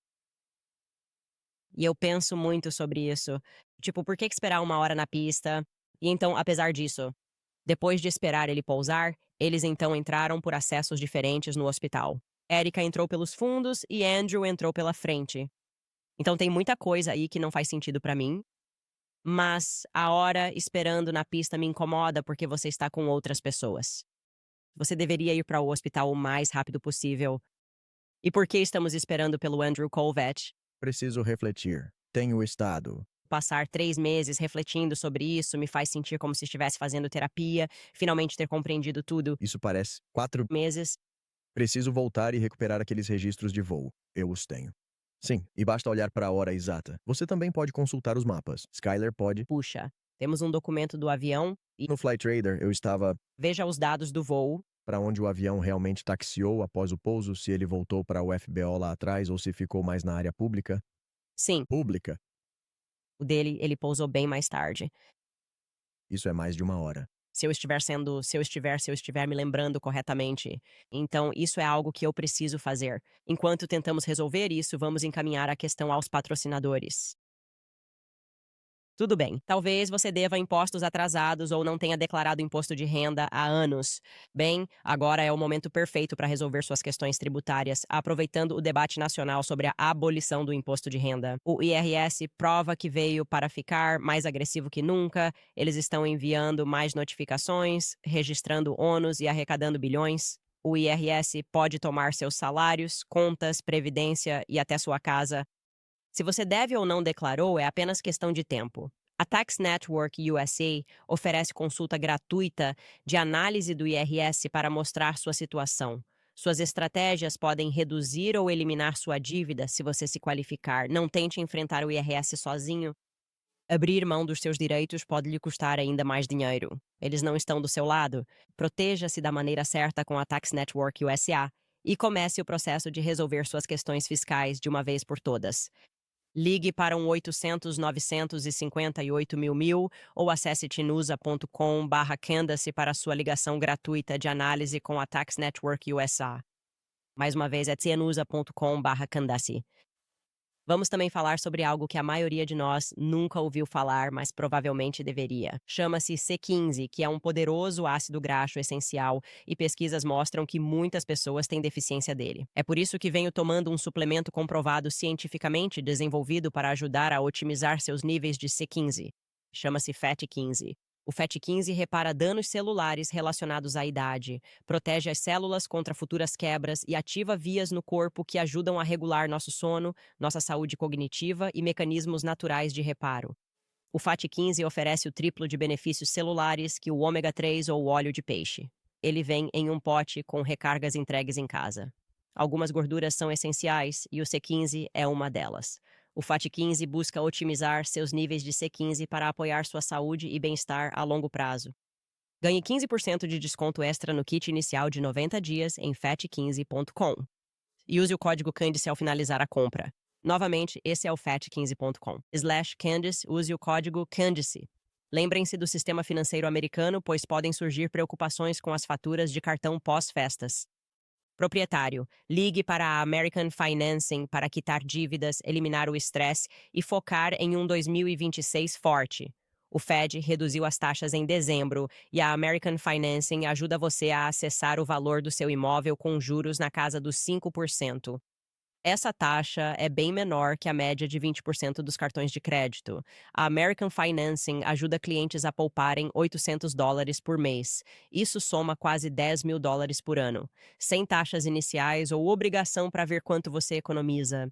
E eu penso muito sobre isso. Tipo, por que esperar 1 hora na pista? E então, apesar disso, depois de esperar ele pousar, eles então entraram por acessos diferentes no hospital. Erika entrou pelos fundos e Andrew entrou pela frente. Então tem muita coisa aí que não faz sentido pra mim. Mas a hora esperando na pista me incomoda porque você está com outras pessoas. Você deveria ir para o hospital o mais rápido possível. E por que estamos esperando pelo Andrew Colvett? Preciso refletir. Tenho estado. Passar 3 meses refletindo sobre isso me faz sentir como se estivesse fazendo terapia, finalmente ter compreendido tudo. Isso parece 4 meses. Preciso voltar e recuperar aqueles registros de voo. Eu os tenho. Sim, e basta olhar para a hora exata. Você também pode consultar os mapas. Skyler pode. Puxa, temos um documento do avião e No Flight Radar, eu estava veja os dados do voo. para onde o avião realmente taxiou após o pouso, se ele voltou para o FBO lá atrás ou se ficou mais na área pública. Sim, Pública. o dele, ele pousou bem mais tarde. Isso é mais de 1 hora. Se eu estiver me lembrando corretamente. Então, isso é algo que eu preciso fazer. Enquanto tentamos resolver isso, vamos encaminhar a questão aos patrocinadores. Tudo bem, talvez você deva impostos atrasados ou não tenha declarado imposto de renda há anos. Bem, agora é o momento perfeito para resolver suas questões tributárias, aproveitando o debate nacional sobre a abolição do imposto de renda. O IRS prova que veio para ficar mais agressivo que nunca, eles estão enviando mais notificações, registrando ônus e arrecadando bilhões. O IRS pode tomar seus salários, contas, previdência e até sua casa. Se você deve ou não declarou, é apenas questão de tempo. A Tax Network USA oferece consulta gratuita de análise do IRS para mostrar sua situação. Suas estratégias podem reduzir ou eliminar sua dívida se você se qualificar. Não tente enfrentar o IRS sozinho. Abrir mão dos seus direitos pode lhe custar ainda mais dinheiro. Eles não estão do seu lado. Proteja-se da maneira certa com a Tax Network USA e comece o processo de resolver suas questões fiscais de uma vez por todas. Ligue para 1-800-958-1000 ou acesse tinusa.com/Candace para sua ligação gratuita de análise com a Tax Network USA. Mais uma vez, é tinusa.com/Candace. Vamos também falar sobre algo que a maioria de nós nunca ouviu falar, mas provavelmente deveria. Chama-se C15, que é um poderoso ácido graxo essencial, e pesquisas mostram que muitas pessoas têm deficiência dele. É por isso que venho tomando um suplemento comprovado cientificamente desenvolvido para ajudar a otimizar seus níveis de C15. Chama-se FAT15. O FAT15 repara danos celulares relacionados à idade, protege as células contra futuras quebras e ativa vias no corpo que ajudam a regular nosso sono, nossa saúde cognitiva e mecanismos naturais de reparo. O FAT15 oferece o triplo de benefícios celulares que o ômega 3 ou o óleo de peixe. Ele vem em um pote com recargas entregues em casa. Algumas gorduras são essenciais e o C15 é uma delas. O FAT15 busca otimizar seus níveis de C15 para apoiar sua saúde e bem-estar a longo prazo. Ganhe 15% de desconto extra no kit inicial de 90 dias em fat15.com. E use o código Candice ao finalizar a compra. Novamente, esse é o fat15.com/Candice, use o código Candice. Lembrem-se do sistema financeiro americano, pois podem surgir preocupações com as faturas de cartão pós-festas. Proprietário, ligue para a American Financing para quitar dívidas, eliminar o estresse e focar em um 2026 forte. O Fed reduziu as taxas em dezembro e a American Financing ajuda você a acessar o valor do seu imóvel com juros na casa dos 5%. Essa taxa é bem menor que a média de 20% dos cartões de crédito. A American Financing ajuda clientes a pouparem $800 por mês. Isso soma quase $10.000 por ano, sem taxas iniciais ou obrigação para ver quanto você economiza.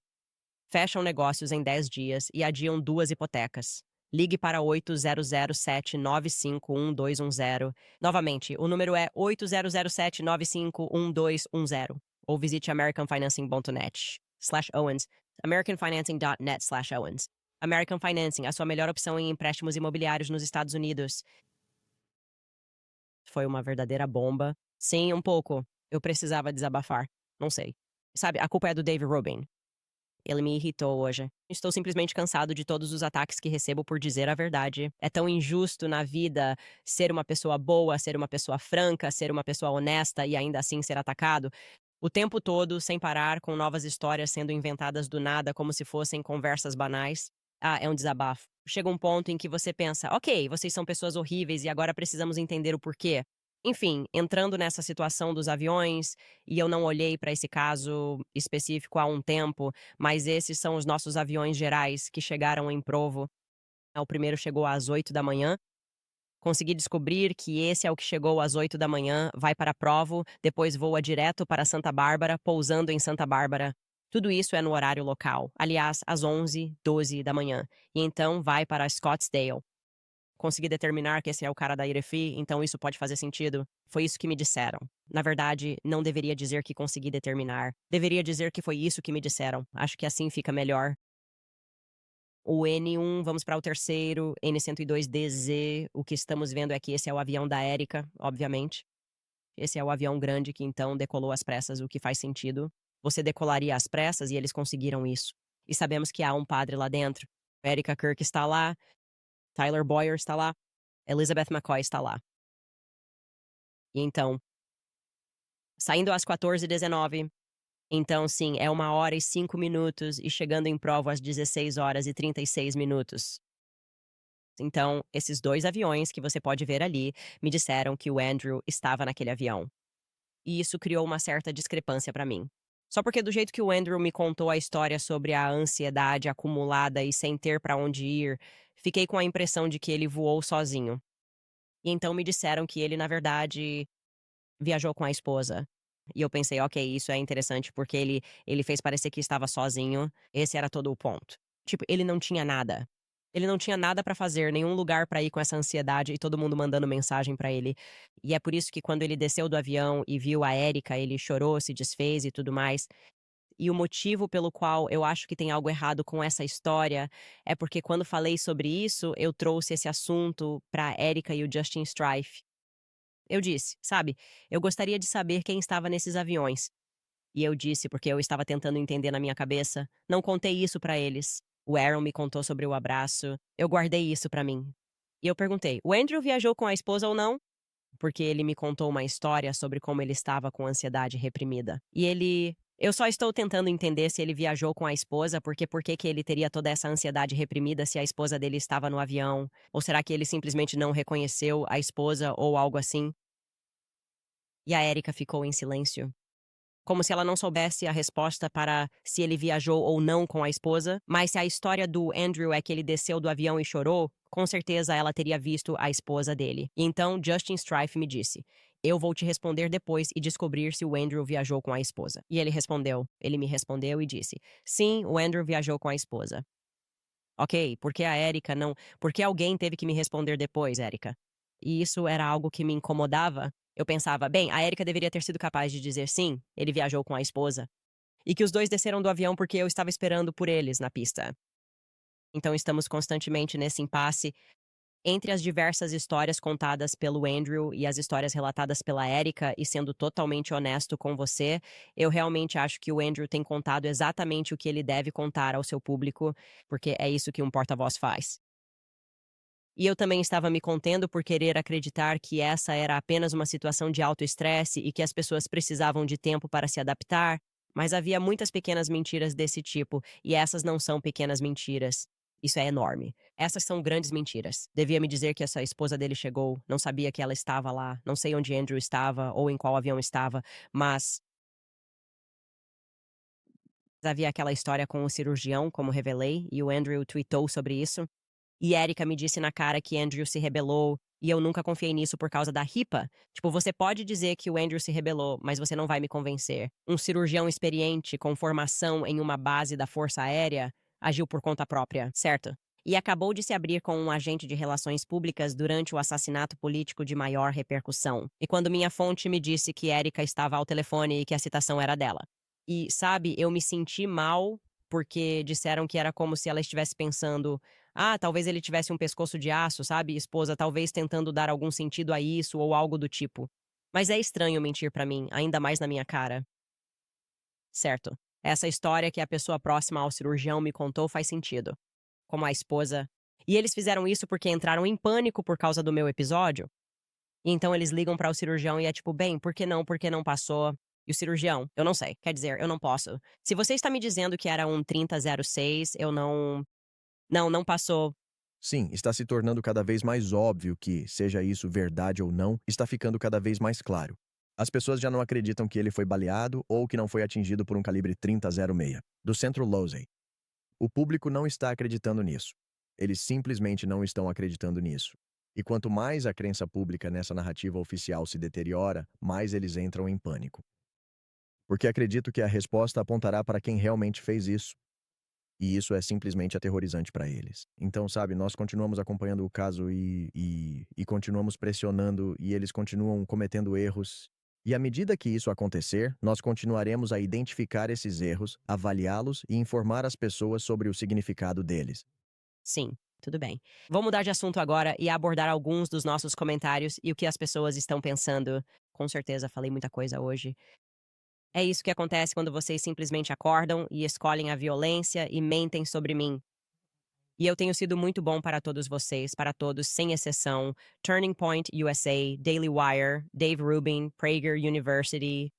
Fecham negócios em 10 dias e adiam 2 hipotecas. Ligue para 8007-951210. Novamente, o número é 8007-951210. Ou visite americanfinancing.net/Owens, americanfinancing.net/Owens. American Financing, a sua melhor opção em empréstimos imobiliários nos Estados Unidos. Foi uma verdadeira bomba. Sim, um pouco. Eu precisava desabafar. Não sei. Sabe, a culpa é do Dave Rubin. Ele me irritou hoje. Estou simplesmente cansado de todos os ataques que recebo por dizer a verdade. É tão injusto na vida ser uma pessoa boa, ser uma pessoa franca, ser uma pessoa honesta e ainda assim ser atacado. O tempo todo, sem parar, com novas histórias sendo inventadas do nada como se fossem conversas banais. Ah, é um desabafo. Chega um ponto em que você pensa, ok, vocês são pessoas horríveis e agora precisamos entender o porquê. Enfim, entrando nessa situação dos aviões, e eu não olhei para esse caso específico há um tempo, mas esses são os nossos aviões gerais que chegaram em Provo. O primeiro chegou às 8 da manhã. Consegui descobrir que esse é o que chegou às 8 da manhã, vai para Provo, depois voa direto para Santa Bárbara, pousando em Santa Bárbara. Tudo isso é no horário local, aliás, às 11:12 da manhã, e então vai para Scottsdale. Consegui determinar que esse é o cara da IRFI, então isso pode fazer sentido. Foi isso que me disseram. Na verdade, não deveria dizer que consegui determinar. Deveria dizer que foi isso que me disseram. Acho que assim fica melhor. O N1, vamos para o terceiro, N102DZ. O que estamos vendo é que esse é o avião da Erika, obviamente. Esse é o avião grande que então decolou às pressas, o que faz sentido. Você decolaria às pressas e eles conseguiram isso. E sabemos que há um padre lá dentro. Erika Kirk está lá. Tyler Boyer está lá. Elizabeth McCoy está lá. E então, saindo às 14h19, então sim, é 1h05 e chegando em Provo às 16h36. Então, esses 2 aviões que você pode ver ali me disseram que o Andrew estava naquele avião. E isso criou uma certa discrepância para mim. Só porque do jeito que o Andrew me contou a história sobre a ansiedade acumulada e sem ter para onde ir, fiquei com a impressão de que ele voou sozinho. E então me disseram que ele, na verdade, viajou com a esposa. E eu pensei: "Ok, isso é interessante, porque ele fez parecer que estava sozinho, esse era todo o ponto". Tipo, ele não tinha nada. Ele não tinha nada pra fazer, nenhum lugar pra ir com essa ansiedade e todo mundo mandando mensagem pra ele. E é por isso que quando ele desceu do avião e viu a Erika, ele chorou, se desfez e tudo mais. E o motivo pelo qual eu acho que tem algo errado com essa história é porque quando falei sobre isso, eu trouxe esse assunto pra Erika e o Justin Strife. Eu disse, sabe, eu gostaria de saber quem estava nesses aviões. E eu disse, porque eu estava tentando entender na minha cabeça, não contei isso pra eles. O Aaron me contou sobre o abraço, eu guardei isso pra mim. E eu perguntei, o Andrew viajou com a esposa ou não? Porque ele me contou uma história sobre como ele estava com ansiedade reprimida. E ele. Eu só estou tentando entender se ele viajou com a esposa, porque por que que ele teria toda essa ansiedade reprimida se a esposa dele estava no avião? Ou será que ele simplesmente não reconheceu a esposa ou algo assim? E a Erika ficou em silêncio, como se ela não soubesse a resposta para se ele viajou ou não com a esposa, mas se a história do Andrew é que ele desceu do avião e chorou, com certeza ela teria visto a esposa dele. E então Justin Strife me disse: "Eu vou te responder depois e descobrir se o Andrew viajou com a esposa." E ele me respondeu e disse: "Sim, o Andrew viajou com a esposa." Ok, por que a Erika não. Por que alguém teve que me responder depois, Erika? E isso era algo que me incomodava. Eu pensava, bem, a Erika deveria ter sido capaz de dizer sim, ele viajou com a esposa. E que os dois desceram do avião porque eu estava esperando por eles na pista. Então estamos constantemente nesse impasse entre as diversas histórias contadas pelo Andrew e as histórias relatadas pela Erika, e sendo totalmente honesto com você, eu realmente acho que o Andrew tem contado exatamente o que ele deve contar ao seu público, porque é isso que um porta-voz faz. E eu também estava me contendo por querer acreditar que essa era apenas uma situação de alto estresse e que as pessoas precisavam de tempo para se adaptar, mas havia muitas pequenas mentiras desse tipo, e essas não são pequenas mentiras. Isso é enorme. Essas são grandes mentiras. Devia me dizer que essa esposa dele chegou, não sabia que ela estava lá, não sei onde Andrew estava ou em qual avião estava, mas havia aquela história com o cirurgião, como revelei, e o Andrew tweetou sobre isso. E Erika me disse na cara que Andrew se rebelou, e eu nunca confiei nisso por causa da ripa. Tipo, você pode dizer que o Andrew se rebelou, mas você não vai me convencer. Um cirurgião experiente, com formação em uma base da Força Aérea, agiu por conta própria, certo? E acabou de se abrir com um agente de relações públicas durante o assassinato político de maior repercussão. E quando minha fonte me disse que Erika estava ao telefone e que a citação era dela. E, sabe, eu me senti mal porque disseram que era como se ela estivesse pensando: "Ah, talvez ele tivesse um pescoço de aço, sabe, esposa, talvez tentando dar algum sentido a isso ou algo do tipo." Mas é estranho mentir pra mim, ainda mais na minha cara. Certo. Essa história que a pessoa próxima ao cirurgião me contou faz sentido. Como a esposa. E eles fizeram isso porque entraram em pânico por causa do meu episódio? E então eles ligam para o cirurgião e é tipo, bem, por que não? Por que não passou? E o cirurgião, eu não sei. Quer dizer, eu não posso. Se você está me dizendo que era um 3006, eu não. Não, não passou. Sim, está se tornando cada vez mais óbvio que, seja isso verdade ou não, está ficando cada vez mais claro. As pessoas já não acreditam que ele foi baleado ou que não foi atingido por um calibre 3006 do centro Losey. O público não está acreditando nisso. Eles simplesmente não estão acreditando nisso. E quanto mais a crença pública nessa narrativa oficial se deteriora, mais eles entram em pânico. Porque acredito que a resposta apontará para quem realmente fez isso. E isso é simplesmente aterrorizante para eles. Então, sabe, nós continuamos acompanhando o caso e continuamos pressionando e eles continuam cometendo erros. E à medida que isso acontecer, nós continuaremos a identificar esses erros, avaliá-los e informar as pessoas sobre o significado deles. Sim, tudo bem. Vou mudar de assunto agora e abordar alguns dos nossos comentários e o que as pessoas estão pensando. Com certeza falei muita coisa hoje. É isso que acontece quando vocês simplesmente acordam e escolhem a violência e mentem sobre mim. E eu tenho sido muito bom para todos vocês, para todos, sem exceção. Turning Point USA, Daily Wire, Dave Rubin, Prager University.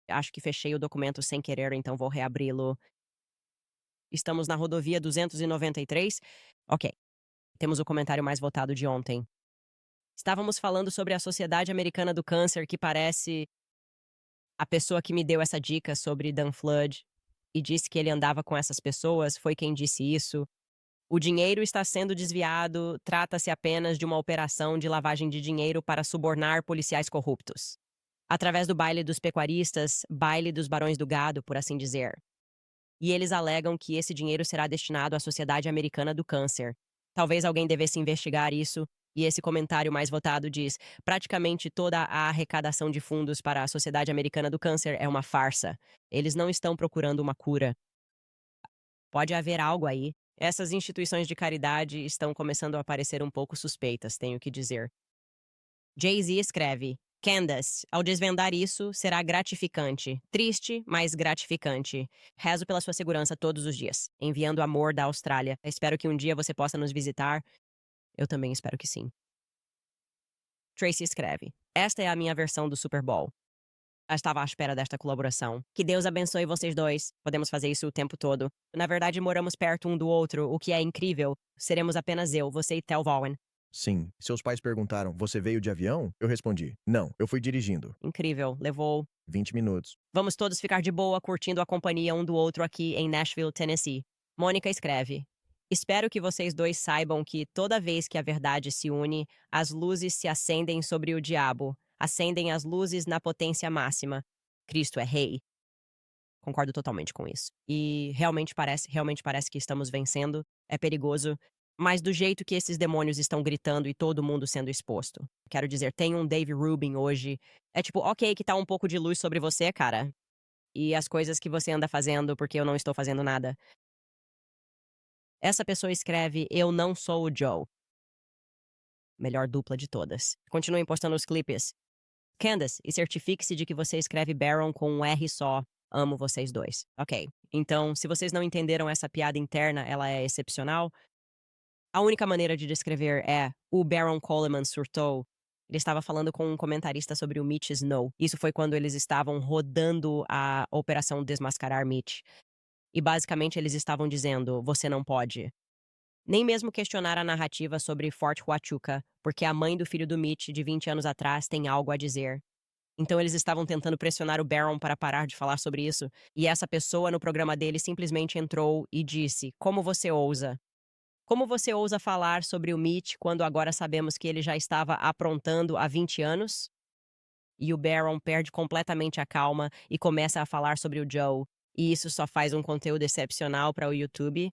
Acho que fechei o documento sem querer, então vou reabri-lo. Estamos na rodovia 293. Ok. Temos o comentário mais votado de ontem. Estávamos falando sobre a Sociedade Americana do Câncer, que parece a pessoa que me deu essa dica sobre Dan Flood e disse que ele andava com essas pessoas, foi quem disse isso. O dinheiro está sendo desviado, trata-se apenas de uma operação de lavagem de dinheiro para subornar policiais corruptos. Através do baile dos pecuaristas, baile dos barões do gado, por assim dizer. E eles alegam que esse dinheiro será destinado à Sociedade Americana do Câncer. Talvez alguém devesse investigar isso. E esse comentário mais votado diz: praticamente toda a arrecadação de fundos para a Sociedade Americana do Câncer é uma farsa. Eles não estão procurando uma cura. Pode haver algo aí. Essas instituições de caridade estão começando a parecer um pouco suspeitas, tenho que dizer. Jay-Z escreve: Candace, ao desvendar isso, será gratificante. Triste, mas gratificante. Rezo pela sua segurança todos os dias, enviando amor da Austrália. Espero que um dia você possa nos visitar. Eu também espero que sim. Tracy escreve: esta é a minha versão do Super Bowl. Eu estava à espera desta colaboração. Que Deus abençoe vocês dois. Podemos fazer isso o tempo todo. Na verdade, moramos perto um do outro, o que é incrível. Seremos apenas eu, você e Tel Vaughan. Sim. Seus pais perguntaram, você veio de avião? Eu respondi, não, eu fui dirigindo. Incrível. Levou 20 minutos. Vamos todos ficar de boa curtindo a companhia um do outro aqui em Nashville, Tennessee. Mônica escreve: espero que vocês dois saibam que toda vez que a verdade se une, as luzes se acendem sobre o diabo. Acendem as luzes na potência máxima. Cristo é rei. Concordo totalmente com isso. E realmente parece que estamos vencendo. É perigoso. Mas do jeito que esses demônios estão gritando e todo mundo sendo exposto. Quero dizer, tem um Dave Rubin hoje. É tipo, ok que tá um pouco de luz sobre você, cara. E as coisas que você anda fazendo porque eu não estou fazendo nada. Essa pessoa escreve: eu não sou o Joe. Melhor dupla de todas. Continuem postando os clipes. Candace, e certifique-se de que você escreve Baron com um R só. Amo vocês dois. Ok. Então, se vocês não entenderam essa piada interna, ela é excepcional. A única maneira de descrever é: o Baron Coleman surtou. Ele estava falando com um comentarista sobre o Mitch Snow. Isso foi quando eles estavam rodando a Operação Desmascarar Mitch. E basicamente eles estavam dizendo: você não pode. Nem mesmo questionar a narrativa sobre Fort Huachuca, porque a mãe do filho do Mitch, de 20 anos atrás, tem algo a dizer. Então eles estavam tentando pressionar o Baron para parar de falar sobre isso, e essa pessoa no programa dele simplesmente entrou e disse: como você ousa? Como você ousa falar sobre o Mitch quando agora sabemos que ele já estava aprontando há 20 anos? E o Baron perde completamente a calma e começa a falar sobre o Joe, e isso só faz um conteúdo excepcional para o YouTube.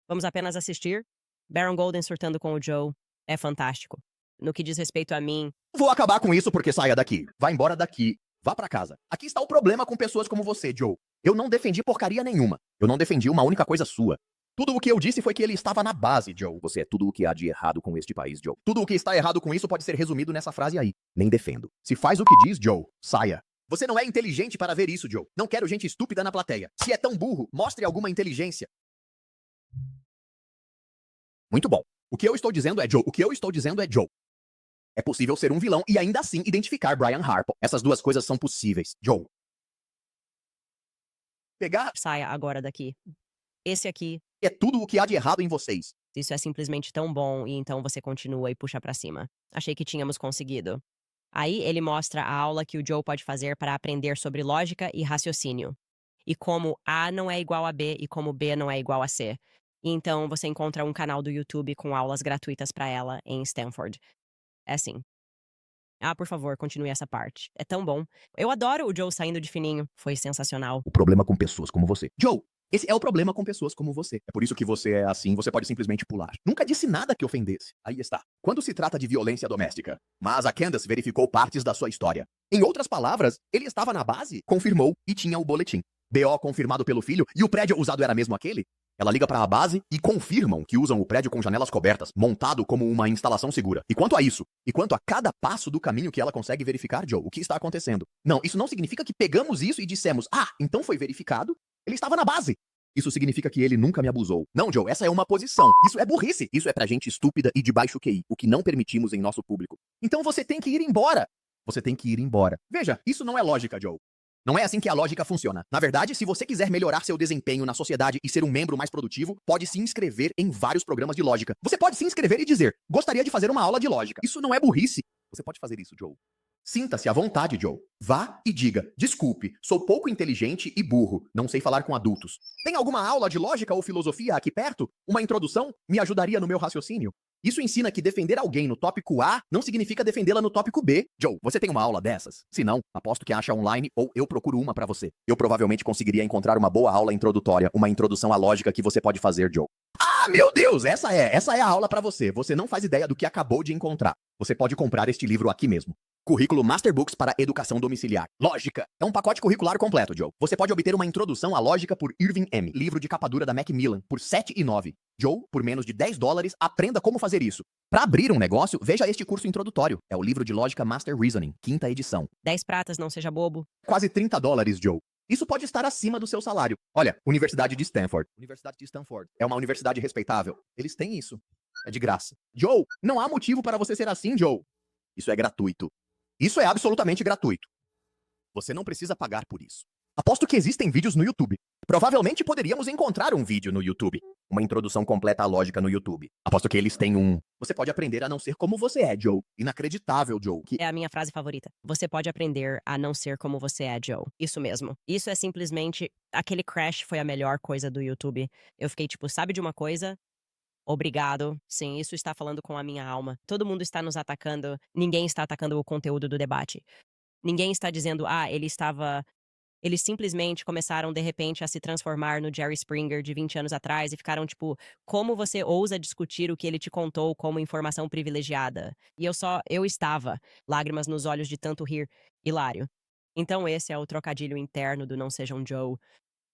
Vamos apenas assistir? Baron Golden surtando com o Joe. É fantástico. No que diz respeito a mim... Vou acabar com isso porque saia daqui. Vá embora daqui. Vá pra casa. Aqui está o problema com pessoas como você, Joe. Eu não defendi porcaria nenhuma. Eu não defendi uma única coisa sua. Tudo o que eu disse foi que ele estava na base, Joe. Você é tudo o que há de errado com este país, Joe. Tudo o que está errado com isso pode ser resumido nessa frase aí. Nem defendo. Se faz o que diz, Joe, saia. Você não é inteligente para ver isso, Joe. Não quero gente estúpida na plateia. Se é tão burro, mostre alguma inteligência. Muito bom. O que eu estou dizendo é, Joe, Joe. É possível ser um vilão e ainda assim identificar Brian Harper. Essas duas coisas são possíveis, Joe. Pegar... Saia agora daqui. Esse aqui... é tudo o que há de errado em vocês. Isso é simplesmente tão bom, e então você continua e puxa pra cima. Achei que tínhamos conseguido. Aí ele mostra a aula que o Joe pode fazer para aprender sobre lógica e raciocínio. E como A não é igual a B e como B não é igual a C. E então você encontra um canal do YouTube com aulas gratuitas para ela em Stanford. É assim. Ah, por favor, continue essa parte. É tão bom. Eu adoro o Joe saindo de fininho. Foi sensacional. O problema com pessoas como você. Joe, esse é o problema com pessoas como você. É por isso que você é assim, você pode simplesmente pular. Nunca disse nada que ofendesse. Aí está. Quando se trata de violência doméstica. Mas a Candace verificou partes da sua história. Em outras palavras, ele estava na base, confirmou e tinha o boletim. BO confirmado pelo filho e o prédio usado era mesmo aquele? Ela liga para a base e confirmam que usam o prédio com janelas cobertas, montado como uma instalação segura. E quanto a isso? E quanto a cada passo do caminho que ela consegue verificar, Joe, o que está acontecendo? Não, isso não significa que pegamos isso e dissemos, ah, então foi verificado, ele estava na base. Isso significa que ele nunca me abusou. Não, Joe, essa é uma posição. Isso é burrice. Isso é pra gente estúpida e de baixo QI, o que não permitimos em nosso público. Então você tem que ir embora. Você tem que ir embora. Veja, isso não é lógica, Joe. Não é assim que a lógica funciona. Na verdade, se você quiser melhorar seu desempenho na sociedade e ser um membro mais produtivo, pode se inscrever em vários programas de lógica. Você pode se inscrever e dizer, gostaria de fazer uma aula de lógica. Isso não é burrice. Você pode fazer isso, Joe. Sinta-se à vontade, Joe. Vá e diga, desculpe, sou pouco inteligente e burro, não sei falar com adultos. Tem alguma aula de lógica ou filosofia aqui perto? Uma introdução? Me ajudaria no meu raciocínio? Isso ensina que defender alguém no tópico A não significa defendê-la no tópico B. Joe, você tem uma aula dessas? Se não, aposto que acha online ou eu procuro uma pra você. Eu provavelmente conseguiria encontrar uma boa aula introdutória, uma introdução à lógica que você pode fazer, Joe. Ah, meu Deus, essa é a aula pra você. Você não faz ideia do que acabou de encontrar. Você pode comprar este livro aqui mesmo. Currículo Masterbooks para Educação Domiciliar. Lógica. É um pacote curricular completo, Joe. Você pode obter uma introdução à lógica por Irving M. Livro de capa dura da Macmillan, por R$7,09. Joe, por menos de $10, aprenda como fazer isso. Para abrir um negócio, veja este curso introdutório. É o livro de lógica Master Reasoning, 5ª edição. 10 pratas, não seja bobo. Quase $30, Joe. Isso pode estar acima do seu salário. Olha, Universidade de Stanford. Universidade de Stanford. É uma universidade respeitável. Eles têm isso. É de graça. Joe, não há motivo para você ser assim, Joe. Isso é gratuito. Isso é absolutamente gratuito. Você não precisa pagar por isso. Aposto que existem vídeos no YouTube. Provavelmente poderíamos encontrar um vídeo no YouTube. Uma introdução completa à lógica no YouTube. Aposto que eles têm um... Você pode aprender a não ser como você é, Joe. Inacreditável, Joe. É a minha frase favorita. Você pode aprender a não ser como você é, Joe. Isso mesmo. Isso é simplesmente... Aquele crash foi a melhor coisa do YouTube. Eu fiquei tipo, sabe de uma coisa? Obrigado. Sim, isso está falando com a minha alma. Todo mundo está nos atacando. Ninguém está atacando o conteúdo do debate. Ninguém está dizendo, eles simplesmente começaram, de repente, a se transformar no Jerry Springer de 20 anos atrás e ficaram tipo, como você ousa discutir o que ele te contou como informação privilegiada? E eu estava, lágrimas nos olhos de tanto rir, hilário. Então esse é o trocadilho interno do Não Seja um Joe.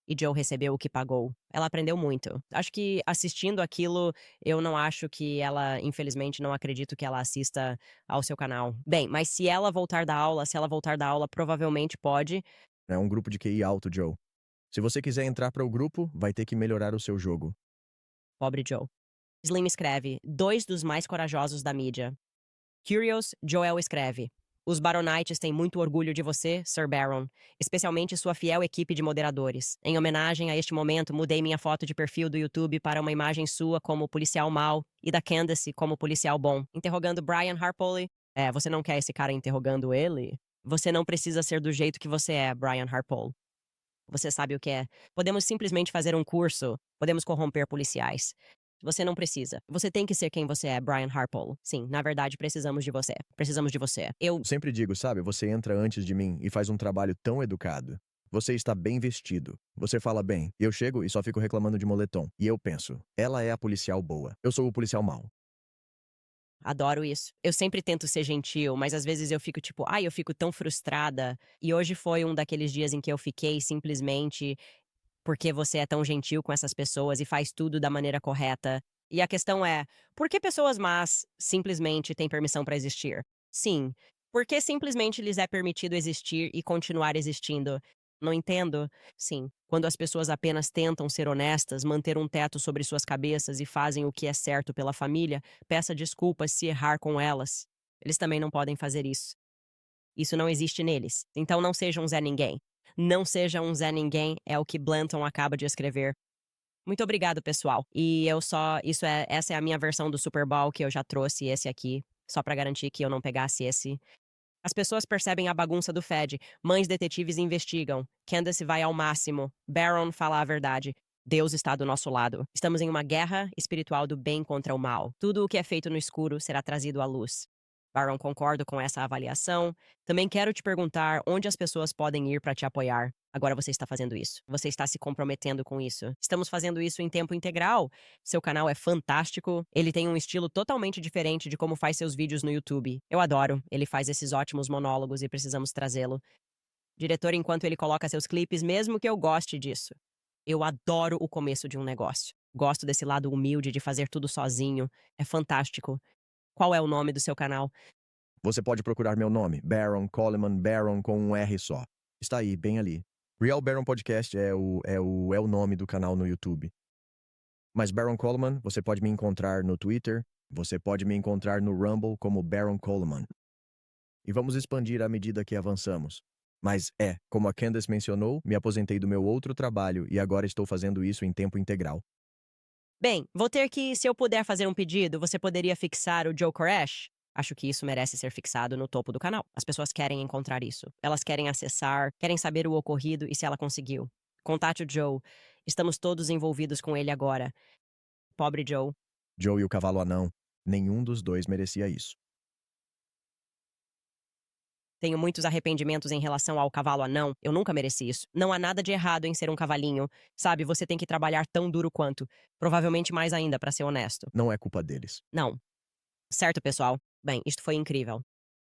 E Joe recebeu o que pagou. Ela aprendeu muito. Acho que assistindo aquilo, eu não acho que ela, infelizmente, não acredito que ela assista ao seu canal. Bem, mas se ela voltar da aula, provavelmente pode. É um grupo de QI alto, Joe. Se você quiser entrar para o grupo, vai ter que melhorar o seu jogo. Pobre Joe. Slim escreve, 2 dos mais corajosos da mídia. Curious, Joel escreve. Os Baronites têm muito orgulho de você, Sir Baron, especialmente sua fiel equipe de moderadores. Em homenagem a este momento, mudei minha foto de perfil do YouTube para uma imagem sua como policial mau e da Candace como policial bom. Interrogando Brian Harpole. Você não quer esse cara interrogando ele? Você não precisa ser do jeito que você é, Brian Harpole. Você sabe o que é. Podemos simplesmente fazer um curso. Podemos corromper policiais. Você não precisa. Você tem que ser quem você é, Brian Harpole. Sim, na verdade, precisamos de você. Precisamos de você. Eu Sempre digo, sabe, você entra antes de mim e faz um trabalho tão educado. Você está bem vestido. Você fala bem. Eu chego e só fico reclamando de moletom. E eu penso, ela é a policial boa. Eu sou o policial mau. adoro isso. Eu sempre tento ser gentil, mas às vezes eu fico tipo, eu fico tão frustrada. E hoje foi um daqueles dias em que eu fiquei simplesmente porque você é tão gentil com essas pessoas e faz tudo da maneira correta. E a questão é, por que pessoas más simplesmente têm permissão para existir? Sim, por que simplesmente lhes é permitido existir e continuar existindo? Não entendo. Sim, quando as pessoas apenas tentam ser honestas, manter um teto sobre suas cabeças e fazem o que é certo pela família, peça desculpas se errar com elas. Eles também não podem fazer isso. Isso não existe neles. Então não seja um Zé Ninguém. Não seja um Zé Ninguém é o que Blanton acaba de escrever. Muito obrigado, pessoal. E essa é a minha versão do Super Bowl que eu já trouxe esse aqui, só pra garantir que eu não pegasse esse. As pessoas percebem a bagunça do Fed. Mães detetives investigam. Candace vai ao máximo. Baron fala a verdade. Deus está do nosso lado. Estamos em uma guerra espiritual do bem contra o mal. Tudo o que é feito no escuro será trazido à luz. Baron, concordo com essa avaliação. Também quero te perguntar onde as pessoas podem ir para te apoiar. Agora você está fazendo isso. Você está se comprometendo com isso. Estamos fazendo isso em tempo integral. Seu canal é fantástico. Ele tem um estilo totalmente diferente de como faz seus vídeos no YouTube. Eu adoro. Ele faz esses ótimos monólogos e precisamos trazê-lo. Diretor, enquanto ele coloca seus clipes, mesmo que eu goste disso. Eu adoro o começo de um negócio. Gosto desse lado humilde de fazer tudo sozinho. É fantástico. Qual é o nome do seu canal? Você pode procurar meu nome, Baron Coleman Baron com um R só. Está aí, bem ali. Real Baron Podcast é o nome do canal no YouTube. Mas Baron Coleman, você pode me encontrar no Twitter, você pode me encontrar no Rumble como Baron Coleman. E vamos expandir à medida que avançamos. Mas como a Candace mencionou, me aposentei do meu outro trabalho e agora estou fazendo isso em tempo integral. Bem, vou ter que, se eu puder fazer um pedido, você poderia fixar o Joe Koresh? Acho que isso merece ser fixado no topo do canal. As pessoas querem encontrar isso. Elas querem acessar, querem saber o ocorrido e se ela conseguiu. Contate o Joe. Estamos todos envolvidos com ele agora. Pobre Joe. Joe e o cavalo anão, nenhum dos dois merecia isso. Tenho muitos arrependimentos em relação ao cavalo anão. Eu nunca mereci isso. Não há nada de errado em ser um cavalinho. Sabe, você tem que trabalhar tão duro quanto. Provavelmente mais ainda, pra ser honesto. Não é culpa deles. Não. Certo, pessoal? Bem, isto foi incrível.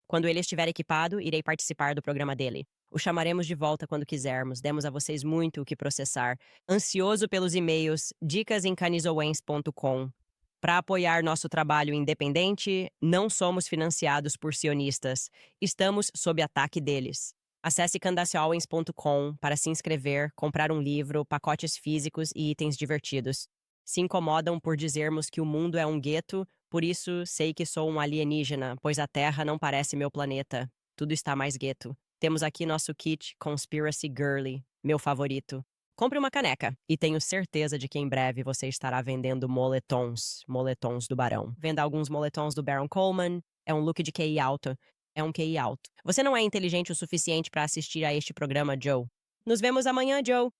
Quando ele estiver equipado, irei participar do programa dele. O chamaremos de volta quando quisermos. Demos a vocês muito o que processar. Ansioso pelos e-mails, dicasemcanisowens.com. Para apoiar nosso trabalho independente, não somos financiados por sionistas. Estamos sob ataque deles. Acesse candaceowens.com para se inscrever, comprar um livro, pacotes físicos e itens divertidos. Se incomodam por dizermos que o mundo é um gueto, por isso sei que sou um alienígena, pois a Terra não parece meu planeta. Tudo está mais gueto. Temos aqui nosso kit Conspiracy Girly, meu favorito. Compre uma caneca e tenho certeza de que em breve você estará vendendo moletons do Barão. Venda alguns moletons do Baron Coleman, é um look de QI alto, é um QI alto. Você não é inteligente o suficiente para assistir a este programa, Joe. Nos vemos amanhã, Joe.